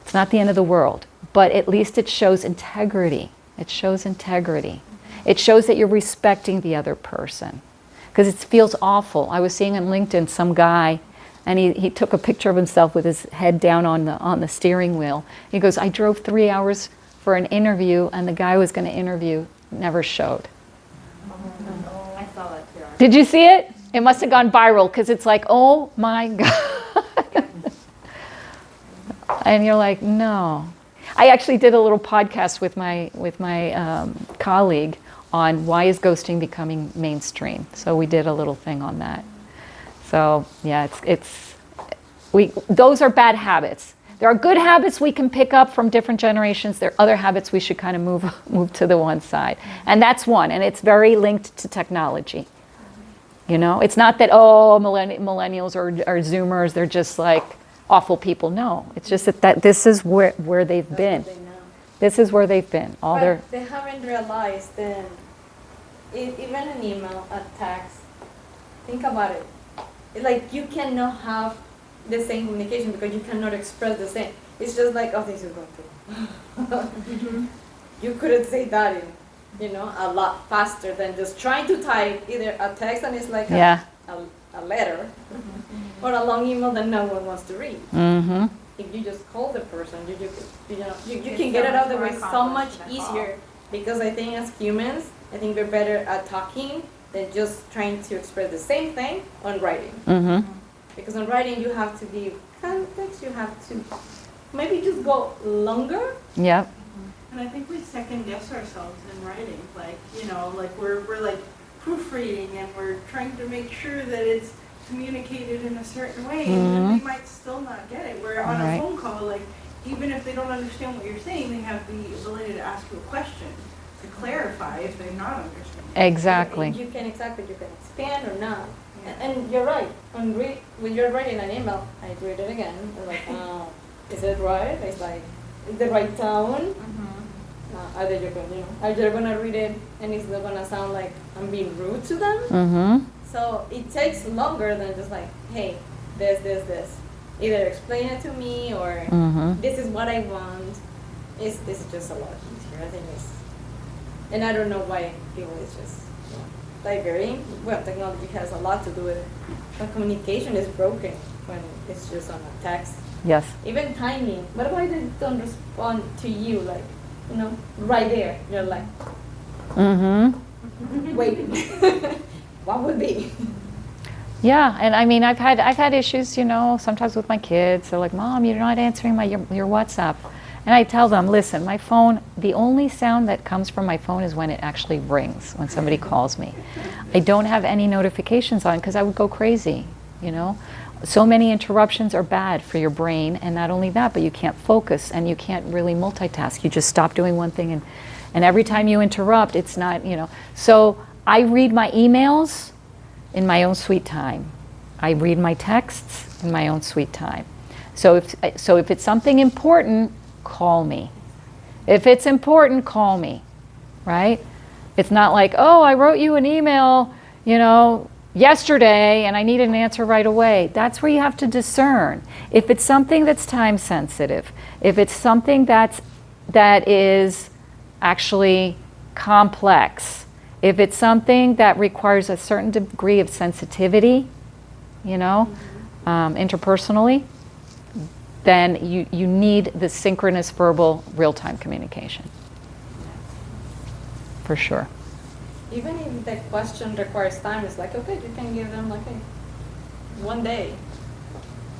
it's not the end of the world, but at least it shows integrity. It shows integrity. It shows that you're respecting the other person, because it feels awful. I was seeing on LinkedIn some guy And he took a picture of himself with his head down on the steering wheel. He goes, I drove 3 hours for an interview, and the guy I was going to interview never showed. I saw that too. Did you see it? It must have gone viral because it's like, oh my God. And you're like, no. I actually did a little podcast with my colleague on why is ghosting becoming mainstream. So we did a little thing on that. So yeah, those are bad habits. There are good habits we can pick up from different generations. There are other habits we should kind of move to the one side. And that's one, and it's very linked to technology. You know, it's not that, oh, millennials or Zoomers, they're just like awful people. No, it's just that this is where they've been. This is where they've been. But they haven't realized that even an email, a text, think about it. It's like you cannot have the same communication because you cannot express the same. It's just like, oh, this is going through. You couldn't say that in, a lot faster than just trying to type either a text and it's like a letter or a long email that no one wants to read. Mm-hmm. If you just call the person, you can get it out of the way so much easier because I think as humans, I think we're better at talking than just trying to express the same thing on writing. Mm-hmm. Because on writing you have to give context, you have to maybe just go longer. Yep. And I think we second guess ourselves in writing, like we're like proofreading and we're trying to make sure that it's communicated in a certain way, and then we might still not get it. Where on a phone call, like even if they don't understand what you're saying, they have the ability to ask you a question to clarify if they're not understanding. Exactly. You can expand or not. And you're right. When you're writing an email, I read it again. I'm like, is it right? It's like the right tone. Are they gonna read it and it's not gonna sound like I'm being rude to them? Mm-hmm. So it takes longer than just like, hey, this. Either explain it to me or this is what I want. This is just a lot easier. I think and I don't know why people is just technology has a lot to do with it. But communication is broken when it's just on a text. Yes. Even timing. What if I don't respond to you right there? You're like, wait, what would be? Yeah, and I mean, I've had issues, sometimes with my kids. They're like, Mom, you're not answering your WhatsApp. And I tell them, listen, my phone, the only sound that comes from my phone is when it actually rings, when somebody calls me. I don't have any notifications on because I would go crazy, So many interruptions are bad for your brain, and not only that, but you can't focus and you can't really multitask. You just stop doing one thing, and every time you interrupt, it's not, So I read my emails in my own sweet time. I read my texts in my own sweet time. So if it's something important, call me. If it's important, call me, right? It's not like, oh, I wrote you an email, yesterday and I needed an answer right away. That's where you have to discern. If it's something that's time sensitive, if it's something that is actually complex, if it's something that requires a certain degree of sensitivity, interpersonally, then you need the synchronous verbal real-time communication. For sure. Even if the question requires time, it's like, okay, you can give them like, hey, one day.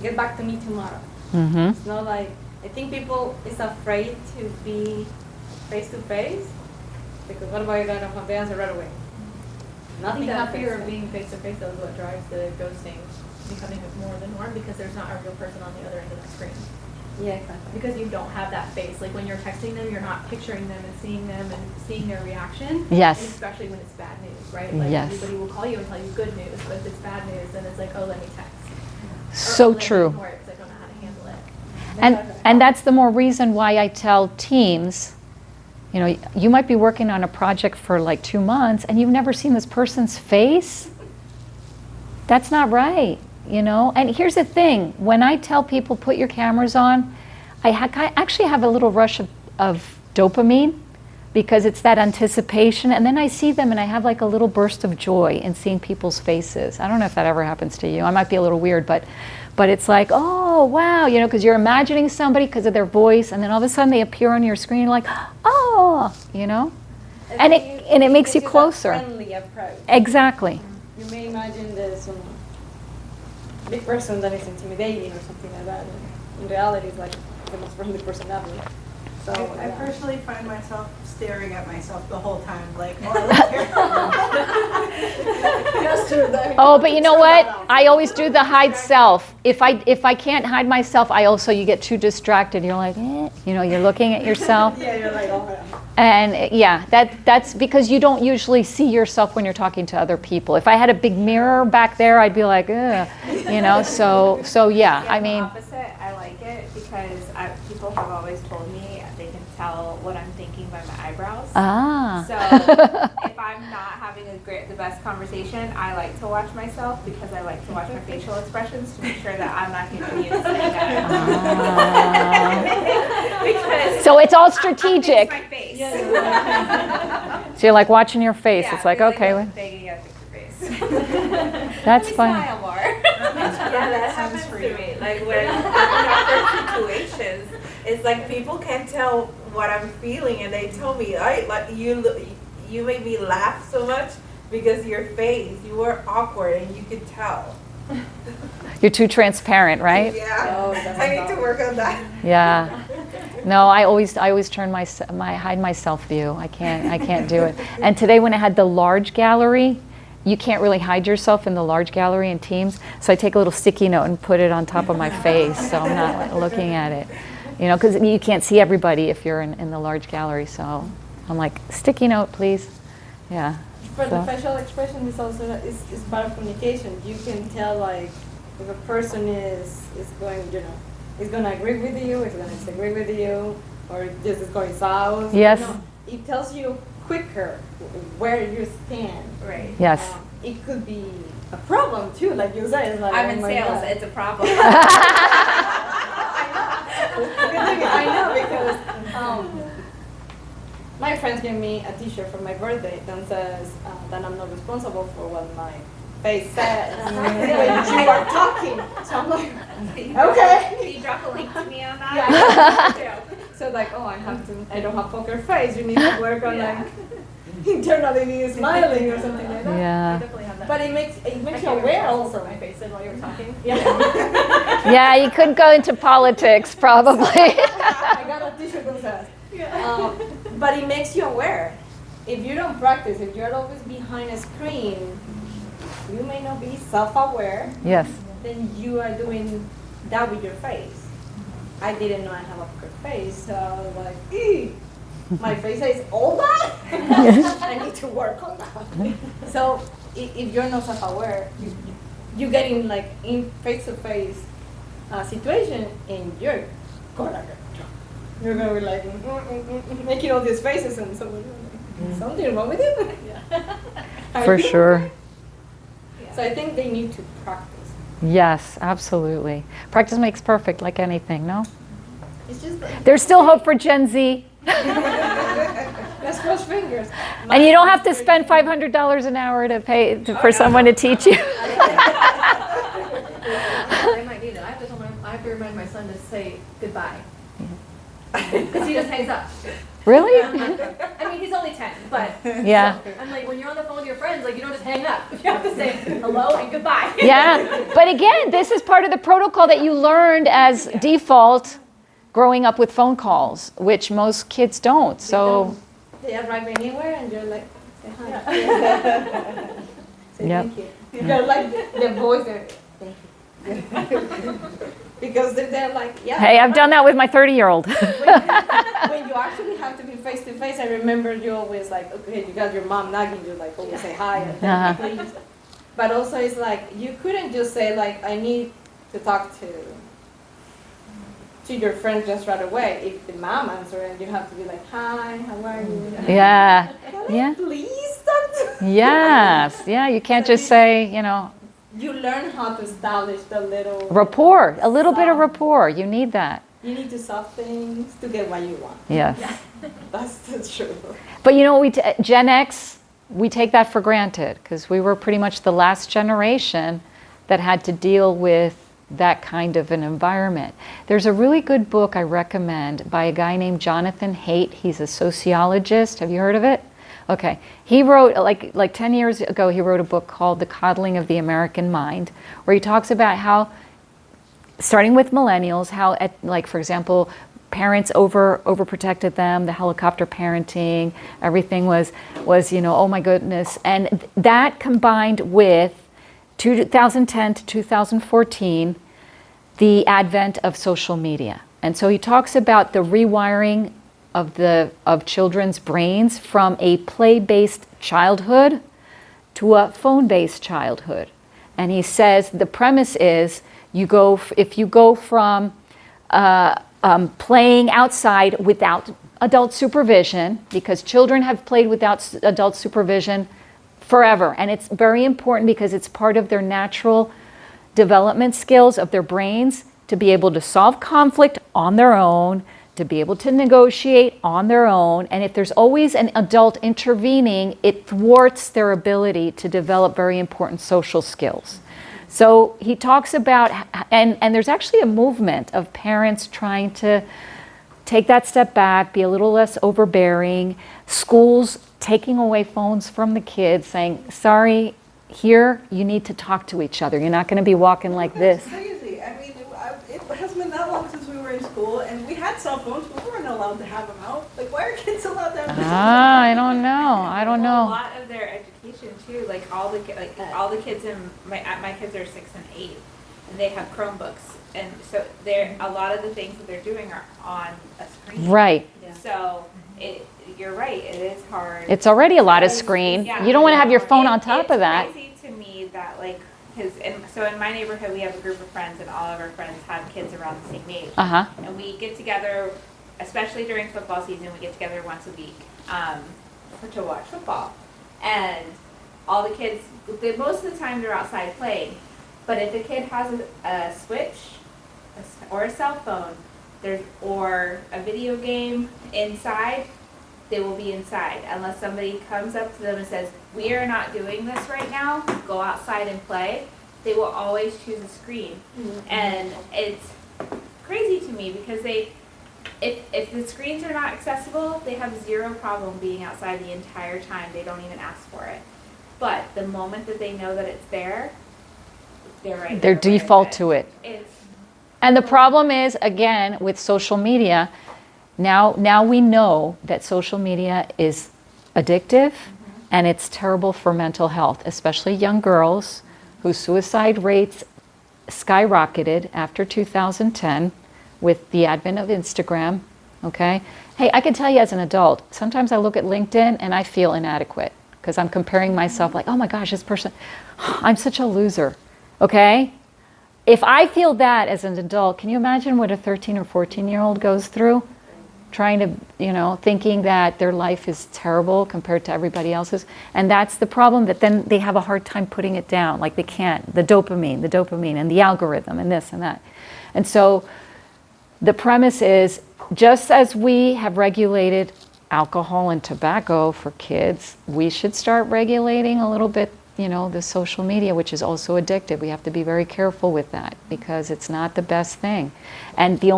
Get back to me tomorrow. Mm-hmm. It's not like, I think people is afraid to be face-to-face because what about you gonna have the answer right away? I think that fear of face-to-face. being face-to-face is what drives the ghosting becoming more the norm because there's not a real person on the other end of the screen. Yeah, exactly. Because you don't have that face. Like when you're texting them, you're not picturing them and seeing their reaction. Yes. And especially when it's bad news, right? Like Yes. everybody will call you and tell you good news, but if it's bad news, then it's like, oh, let me text. So let me true. ignore it 'cause I don't know how to handle it. And that's the more reason why I tell teams, you might be working on a project for like 2 months and you've never seen this person's face. That's not right, And here's the thing, when I tell people put your cameras on, I actually have a little rush of dopamine because it's that anticipation, and then I see them and I have like a little burst of joy in seeing people's faces. I don't know if that ever happens to you. I might be a little weird, but it's like, oh wow, you know, because you're imagining somebody because of their voice, and then all of a sudden they appear on your screen, like, oh, you know, and it makes you closer. Friendly approach. Exactly. You may imagine there's some big person that is intimidating or something like that. And in reality, it's like the most friendly person ever. So I yeah. personally find myself staring at myself the whole time, like, oh, I look terrible. That's true. Oh, but you know what? I always do the hide self. If I can't hide myself, you get too distracted. You're like, you know, you're looking at yourself. Yeah, you're like, oh yeah. And yeah, that's because you don't usually see yourself when you're talking to other people. If I had a big mirror back there, I'd be like, ugh, you know. So yeah, I mean. The opposite, I like it because people have always told me they can tell what I'm thinking by my eyebrows. Ah. So if I'm not having the best conversation, I like to watch myself because I like to watch my facial expressions to make sure that I'm not giving you the same because So it's all strategic. my face. So you're like watching your face. Yeah, It's like, you're okay, Like, you gotta fix your face. that's Let me fine. smile more. Yeah, that happens to me. Like when I'm in awkward situations, it's like people can't tell what I'm feeling, and they tell me, you made me laugh so much because your face, you were awkward, and you could tell. You're too transparent, right? Yeah, Oh, that's I need to work on that. Yeah. No, I always turn my hide my self view. I can't do it. And today when I had the large gallery, you can't really hide yourself in the large gallery in Teams. So I take a little sticky note and put it on top of my face, so I'm not looking at it. You know, because you can't see everybody if you're in the large gallery. So I'm like, sticky note, please. Yeah. But So- the facial expression is also is part of communication. You can tell like if a person is going, you know, is going to agree with you, is going to disagree with you, or this is going south. Yes. You know, it tells you quicker where you stand. Right. Yes. It could be a problem too, like you said. It's like, I'm oh in my sales. God. It's a problem. I know because my friends gave me a T-shirt for my birthday that says that I'm not responsible for what my face says when you are talking. So I'm like, okay. Can you drop a link to me on that? So like, oh, I don't have poker face. You need to work on like internally smiling or something like that. Yeah. Definitely have that. But it makes you aware also. My face said while you were talking. Yeah. Yeah, you could go into politics probably. I got a T-shirt that says. But it makes you aware. If you don't practice, if you're always behind a screen, you may not be self-aware. Yes. Then you are doing that with your face. I didn't know I have a good face, so I was like, eee, my face says all that? I need to work on that. So if you're not self-aware, you get in like in face-to-face situation, and you're gonna get drunk. You're gonna be like making all these faces, and someone like, something wrong with you? For sure. So I think they need to practice. Yes, absolutely. Practice makes perfect, like anything, no? It's just like, There's still hope for Gen Z. let's cross fingers. And you don't have to spend $500 an hour to pay for someone to teach you. I might need it. I have to remind my son to say goodbye. Because he just hangs up. Really? I mean, he's only 10, but Yeah. I'm like, when you're on the phone with your friends, like, you don't just hang up. You have to say hello and goodbye. Yeah. But again, this is part of the protocol that you learned as default growing up with phone calls, which most kids don't. So, They arrive anywhere, and you're like, say hi. Say Yep. thank you. They're like the voice. Thank you. Because they're like, yeah. hey, I've done that with my 30-year-old. When you actually have to be face to face, I remember you always like, okay, you got your mom nagging you, like, always say hi and thank you, please. But also it's like, you couldn't just say like, I need to talk to your friend just right away. If the mom answers, and you have to be like, hi, how are you? Yeah. Can I Yeah. please talk to Yes. Yeah, you can't just say, you know, You learn how to establish the little rapport, a little bit of rapport. You need that. You need to solve things to get what you want. Yes. That's the truth. But you know, Gen X, we take that for granted because we were pretty much the last generation that had to deal with that kind of an environment. There's a really good book I recommend by a guy named Jonathan Haidt. He's a sociologist. Have you heard of it? Okay. He wrote, like 10 years ago, he wrote a book called The Coddling of the American Mind, where he talks about how, starting with millennials, how, like, for example, parents overprotected them, the helicopter parenting, everything was, you know, oh my goodness. And that combined with 2010 to 2014, the advent of social media. And so he talks about the rewiring of children's brains from a play-based childhood to a phone-based childhood. And he says the premise is if you go from playing outside without adult supervision, because children have played without adult supervision forever, and it's very important because it's part of their natural development skills of their brains to be able to solve conflict on their own, to be able to negotiate on their own, and if there's always an adult intervening, it thwarts their ability to develop very important social skills. So he talks about, and there's actually a movement of parents trying to take that step back, be a little less overbearing, schools taking away phones from the kids, saying, sorry, here you need to talk to each other. You're not going to be walking like this. It's crazy. I mean, it hasn't been that long since we were in school, and we had cell phones, but we weren't allowed to have them out. Like, why are kids allowed to have them out? I don't know. A lot of their education too, like all the kids in my kids are 6 and 8, and they have Chromebooks, and so a lot of the things that they're doing are on a screen. Right. So you're right. It is hard. It's already a lot of screen. Yeah. You don't want to have your phone on top of that. It's crazy to me that so in my neighborhood we have a group of friends, and all of our friends have kids around the same age. Uh-huh. And we get together, especially during football season. We get together once a week to watch football, and all the kids. Most of the time they're outside playing, but if a kid has a Switch or a cell phone, or a video game inside, they will be inside unless somebody comes up to them and says, we are not doing this right now, go outside and play. They will always choose a screen. Mm-hmm. And it's crazy to me because if the screens are not accessible, they have zero problem being outside the entire time. They don't even ask for it. But the moment that they know that it's there, they're default to it. And the problem is, again, with social media, now we know that social media is addictive, and it's terrible for mental health, especially young girls whose suicide rates skyrocketed after 2010 with the advent of Instagram, okay? Hey, I can tell you as an adult, sometimes I look at LinkedIn and I feel inadequate because I'm comparing myself like, oh my gosh, this person, I'm such a loser, okay? If I feel that as an adult, can you imagine what a 13 or 14-year-old goes through? Trying to, thinking that their life is terrible compared to everybody else's. And that's the problem, that then they have a hard time putting it down. Like they can't, the dopamine and the algorithm and this and that. And so the premise is, just as we have regulated alcohol and tobacco for kids, we should start regulating a little bit the social media, which is also addictive. We have to be very careful with that because it's not the best thing. And the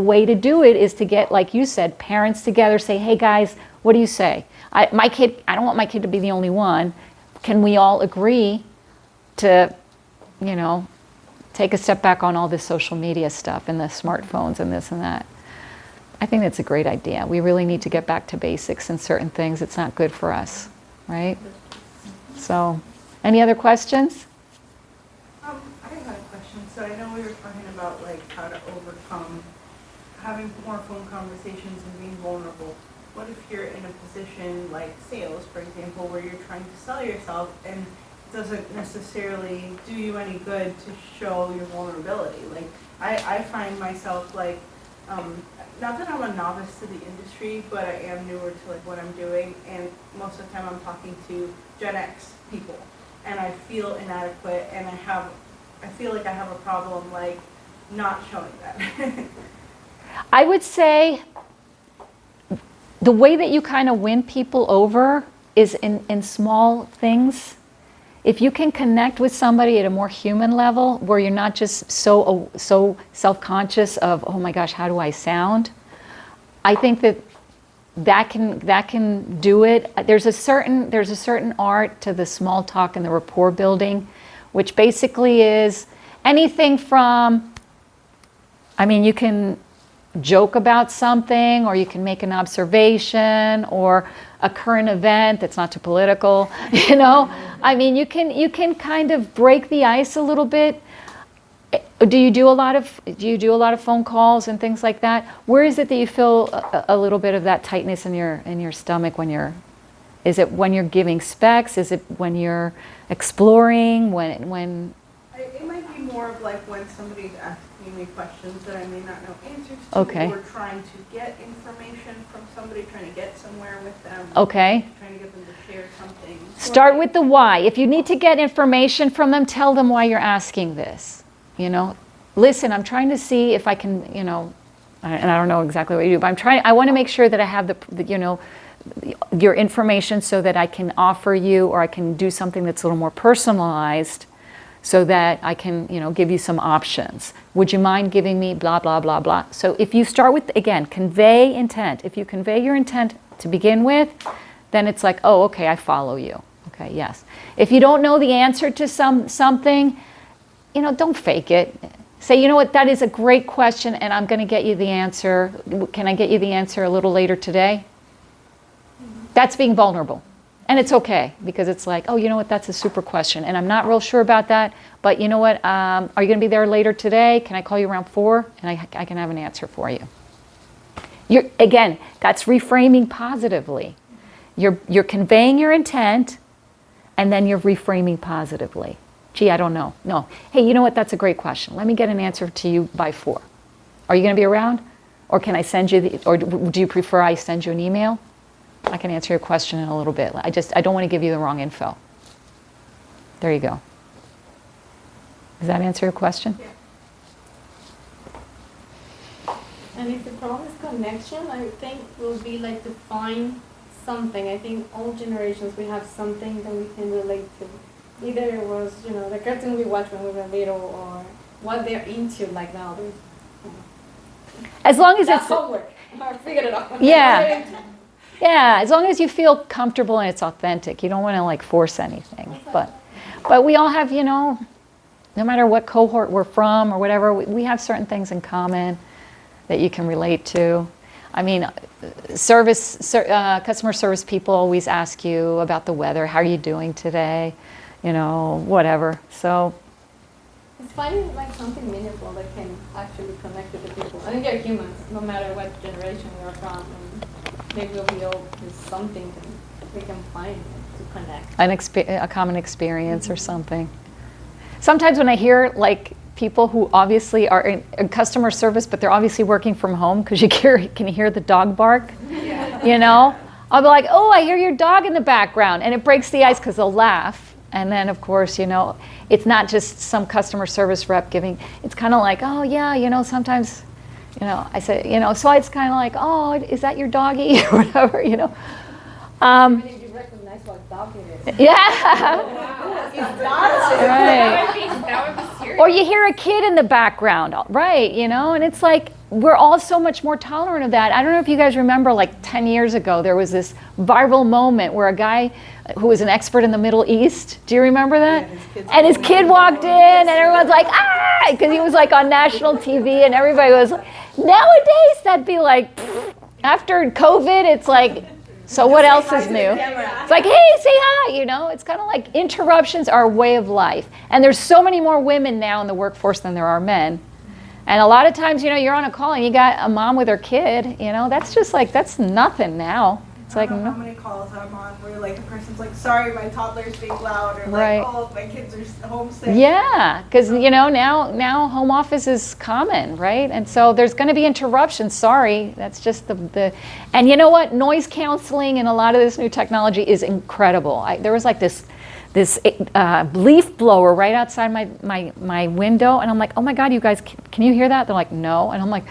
way to do it is to get, like you said, parents together, say, hey guys, what do you say? I don't want my kid to be the only one. Can we all agree to, take a step back on all this social media stuff and the smartphones and this and that? I think that's a great idea. We really need to get back to basics in certain things. It's not good for us, right? So, any other questions? I had a question. So I know we were talking about how to overcome having more phone conversations and being vulnerable. What if you're in a position like sales, for example, where you're trying to sell yourself and it doesn't necessarily do you any good to show your vulnerability? I find myself not that I'm a novice to the industry, but I am newer to what I'm doing, and most of the time I'm talking to Gen X people, and I feel inadequate, and I feel like I have a problem not showing that. I would say the way that you kind of win people over is in small things. If you can connect with somebody at a more human level, where you're not just so self-conscious of, oh my gosh, how do I sound? I think that can do it. There's a certain art to the small talk and the rapport building, which basically is anything from, I mean, you can joke about something, or you can make an observation, or a current event that's not too political, you know? I mean, you can kind of break the ice a little bit. Do you do a lot of phone calls and things like that? Where is it that you feel a little bit of that tightness in your stomach is it when you're giving specs? Is it when you're exploring? When It might be more of like when somebody's asking me questions that I may not know answers to, Okay. or trying to get information from somebody, trying to get somewhere with them. Okay. Trying to get them to share something. Start with the why. If you need to get information from them, tell them why you're asking this. You know, listen, I'm trying to see if I can, you know, and I don't know exactly what you do, but I want to make sure that I have the you know, your information so that I can offer you, or I can do something that's a little more personalized, so that I can, you know, give you some options. Would you mind giving me blah, blah, blah, blah? So if you start with, again, convey intent. If you convey your intent to begin with, then it's like, oh, okay, I follow you. Okay, yes. If you don't know the answer to something, you know, don't fake it. Say, you know what, that is a great question, and I'm going to get you the answer. Can I get you the answer a little later today? That's being vulnerable. And it's okay, because it's like, oh, you know what, that's a super question, and I'm not real sure about that, but you know what, are you going to be there later today? Can I call you around 4? And I can have an answer for you. Again, that's reframing positively. You're conveying your intent, and then you're reframing positively. Gee, I don't know. No. Hey, you know what, that's a great question. Let me get an answer to you by 4. Are you going to be around? Or can I send you or do you prefer I send you an email? I can answer your question in a little bit. I don't want to give you the wrong info. There you go. Does that answer your question? Yeah. And if the problem is connection, I think will be like to find something. I think all generations, we have something that we can relate to. Either it was, you know, the cartoon we watched when we were little, or what they're into like now. As long as That's it's homework. I figured it out. Yeah. Yeah, as long as you feel comfortable and it's authentic. You don't want to like force anything. But we all have, you know, no matter what cohort we're from or whatever, we have certain things in common that you can relate to. I mean, customer service people always ask you about the weather. How are you doing today? You know, whatever. So It's finding like something meaningful that can actually connect with the people. I think they're humans, no matter what generation we are from. And maybe we'll be all there's something that we can find to connect. a common experience or something. Sometimes when I hear like people who obviously are in customer service, but they're obviously working from home, because you can hear the dog bark, you know, I'll be like, oh, I hear your dog in the background, and it breaks the ice because they'll laugh. And then, of course, you know, it's not just some customer service rep giving, it's kind of like, oh, yeah, you know, sometimes, you know, I said, you know, so it's kind of like, oh, is that your doggy or whatever, you know. Even if you recognize what dog it is. Yeah. Right. That would be serious. Or you hear a kid in the background, right, you know, and it's like, we're all so much more tolerant of that. I don't know if you guys remember, like 10 years ago, there was this viral moment where a guy who was an expert in the Middle East, do you remember that? And his kid walked in, and everyone's like, ah, because he was like on national TV, and everybody was like, nowadays that'd be like, after COVID, it's like, so what else is new? It's like, hey, say hi, you know? It's kind of like interruptions are a way of life. And there's so many more women now in the workforce than there are men. And a lot of times, you know, you're on a call and you got a mom with her kid, you know, that's just like, that's nothing now. It's like, I don't know how many calls I'm on where like the person's like, sorry, my toddler's being loud, or Right. like, oh, my kids are homesick. yeah, because, you know, now home office is common, right? And so there's going to be interruptions, sorry, that's just and you know what, noise canceling and a lot of this new technology is incredible. There was like this leaf blower right outside my window, and I'm like, oh my God, you guys, can you hear that? They're like, no. And I'm like,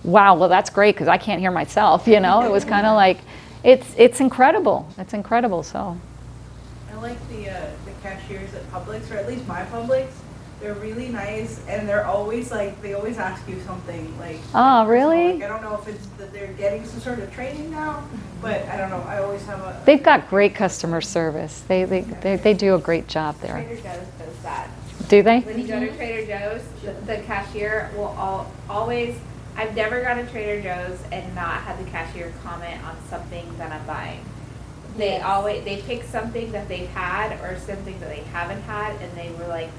wow, well, that's great because I can't hear myself, you know? It was kind of like, it's incredible. It's incredible, so. I like the cashiers at Publix, or at least my Publix. They're really nice, and they're always like, they always ask you something like. Oh, personal. really? Like, I don't know if it's that they're getting some sort of training now, but I don't know. I always have a. They've got great customer service. They do a great job there. Trader Joe's does that. Do they? When you go to Trader Joe's, the cashier will always, I've never gone to Trader Joe's and not had the cashier comment on something that I'm buying. They pick something that they've had or something that they haven't had, and they were like,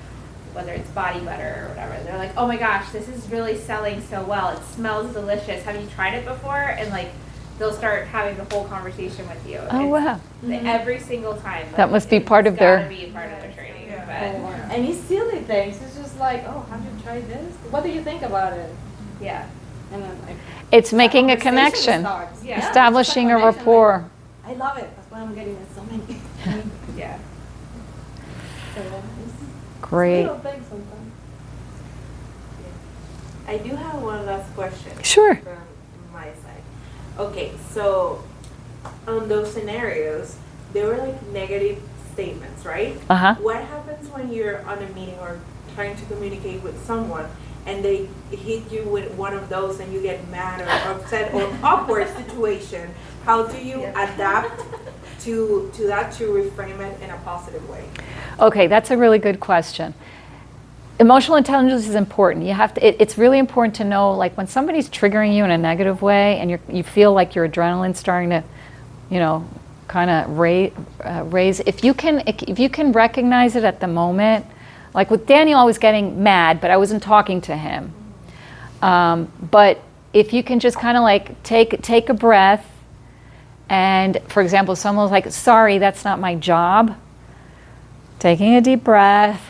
whether it's body butter or whatever, they're like, oh my gosh, this is really selling so well. It smells delicious. Have you tried it before? And like, they'll start having the whole conversation with you. Oh, wow. Every single time. That must be part of their. It's gotta be part of their training. Yeah. But And it's silly things. It's just like, oh, have you tried this? What do you think about it? yeah. And then like, It's making a conversation connection, starts. Yeah. establishing a Connection, rapport. I love it. That's why I'm getting it so many. Yeah. So, it's Great. little things sometimes. I do have one last question. Sure. From my side. Okay, so on those scenarios, they were like negative statements, right? Uh-huh. What happens when you're on a meeting or trying to communicate with someone and they hit you with one of those and you get mad or upset or awkward situation? How do you adapt to that to reframe it in a positive way? Okay, that's a really good question. Emotional intelligence is important. You have to. It's really important to know, like, when somebody's triggering you in a negative way, and you feel like your adrenaline's starting to, you know, kind of raise. If you can recognize it at the moment, like with Daniel, I was getting mad, but I wasn't talking to him. But if you can just kind of like take a breath, and for example, someone was like, "Sorry, that's not my job." Taking a deep breath,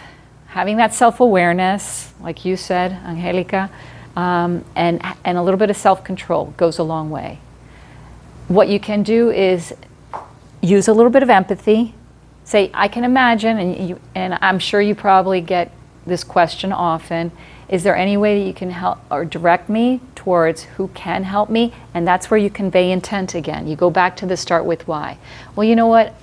having that self-awareness, like you said, Angelica, and a little bit of self-control goes a long way. What you can do is use a little bit of empathy. Say, I can imagine, and I'm sure you probably get this question often, is there any way that you can help or direct me towards who can help me? And that's where you convey intent again. You go back to the start with why. Well, you know what?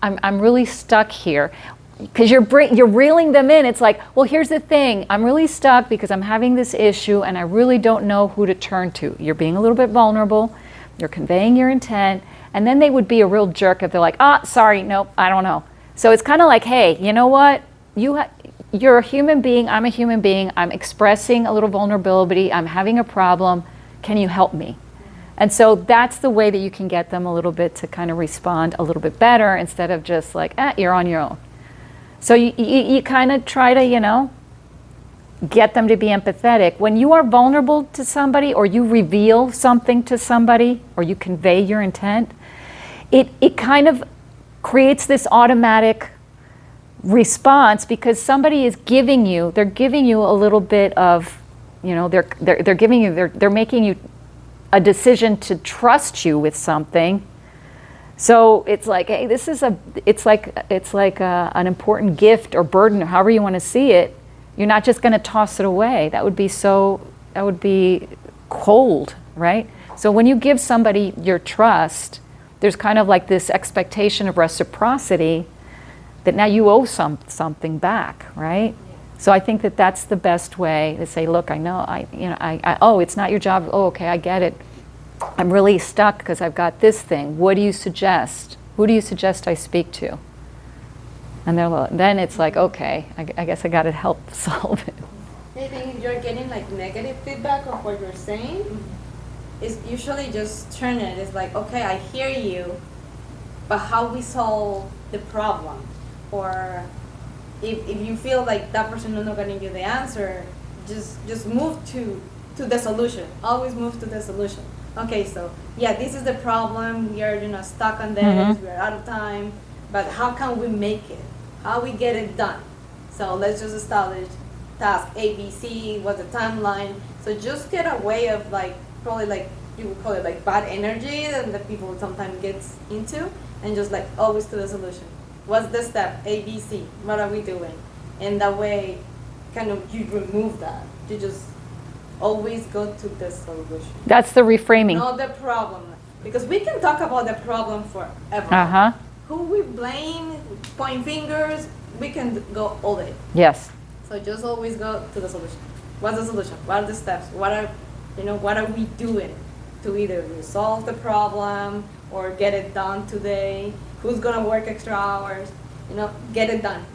I'm really stuck here. Because you're reeling them in. It's like, well, here's the thing. I'm really stuck because I'm having this issue and I really don't know who to turn to. You're being a little bit vulnerable. You're conveying your intent. And then they would be a real jerk if they're like, sorry, nope, I don't know. So it's kind of like, hey, you know what? You're a human being. I'm a human being. I'm expressing a little vulnerability. I'm having a problem. Can you help me? And so that's the way that you can get them a little bit to kind of respond a little bit better instead of just like, you're on your own. So you kind of try to, get them to be empathetic. When you are vulnerable to somebody or you reveal something to somebody or you convey your intent, it kind of creates this automatic response because somebody is giving you a little bit of, they're making you a decision to trust you with something. So it's like, hey, it's like an important gift or burden, or however you want to see it. You're not just going to toss it away. That would be cold, right? So when you give somebody your trust, there's kind of like this expectation of reciprocity that now you owe something back, right? Yeah. So I think that that's the best way to say, look, I know, it's not your job. Oh, okay, I get it. I'm really stuck because I've got this thing. What do you suggest? Who do you suggest I speak to? And then it's like, okay, I guess I got to help solve it. I think if you're getting like negative feedback of what you're saying, it's usually just turn it. It's like, okay, I hear you, but how we solve the problem? Or if you feel like that person is not going to give you the answer, just move to the solution. Always move to the solution. Okay, so yeah, this is the problem. We are stuck on this. Mm-hmm. We're out of time. But how can we make it? How we get it done? So let's just establish task A, B, C. What's the timeline? So just get a way of probably you would call it bad energy that people sometimes gets into, and just always to the solution. What's the step A, B, C? What are we doing? And that way, kind of you remove that. You just always go to the solution, That's the reframing. not the problem. Because we can talk about the problem forever. Uh-huh. Who we blame, point fingers, we can go all day. Yes. So just always go to the solution. What's the solution? What are the steps? What are we doing to either resolve the problem or get it done today? Who's gonna work extra hours? Get it done.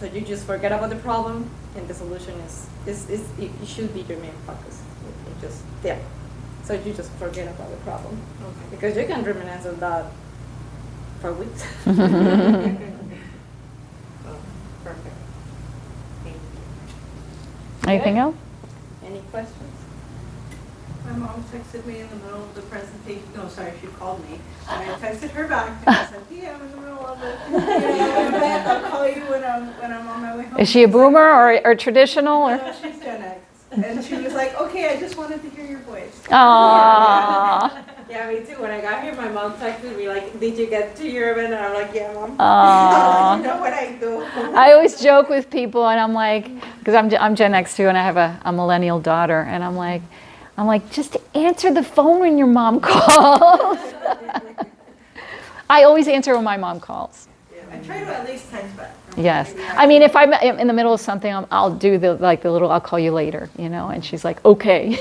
So you just forget about the problem, and the solution is it should be your main focus. It just there. So you just forget about the problem, because you can reminisce on that for weeks. Oh, perfect. Thank you. Anything else? Any questions? My mom texted me in the middle of the presentation. No, sorry, she called me. And I texted her back and I said, yeah, I'm in the middle of it. I'll call you when I'm on my way home. Is she a boomer or traditional? Or? No, she's Gen X. And she was like, okay, I just wanted to hear your voice. Aww. Yeah, me too. When I got here, my mom texted me like, "Did you get to your event?" And I'm like, "Yeah, mom." Aww. You know what I do. I always joke with people, and I'm like, because I'm Gen X too, and I have a millennial daughter, and I'm like, just answer the phone when your mom calls. I always answer when my mom calls. I try to at least text back. Yes. I mean, if I'm in the middle of something, I'll do the little, I'll call you later, and she's like, okay.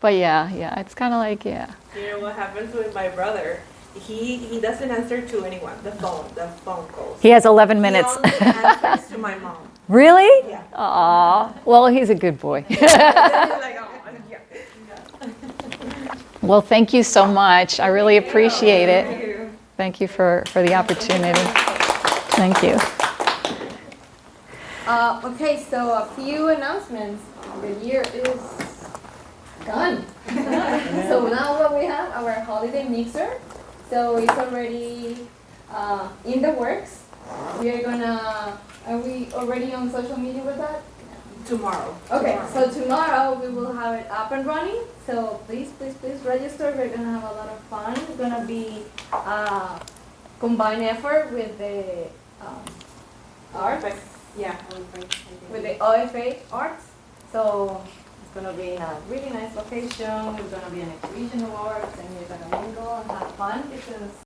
But yeah, it's kind of like, yeah. You know what happens with my brother? He doesn't answer to anyone. The phone calls. He has 11 minutes. He only answers to my mom. Really? Yeah. Aw. Well, he's a good boy. Like, oh, yeah. Well, thank you so much. I really appreciate it. Thank you for the opportunity. Thank you. Okay, so a few announcements. The year is done. So now what we have, our holiday mixer. So it's already in the works. Are we already on social media with that? Tomorrow. Okay, so tomorrow we will have it up and running. So please register. We're gonna have a lot of fun. It's gonna be combined effort with the arts. Yeah. With the OFA arts. So it's gonna be in a really nice location. It's gonna be an exhibition awards, and you're gonna mingle and have fun because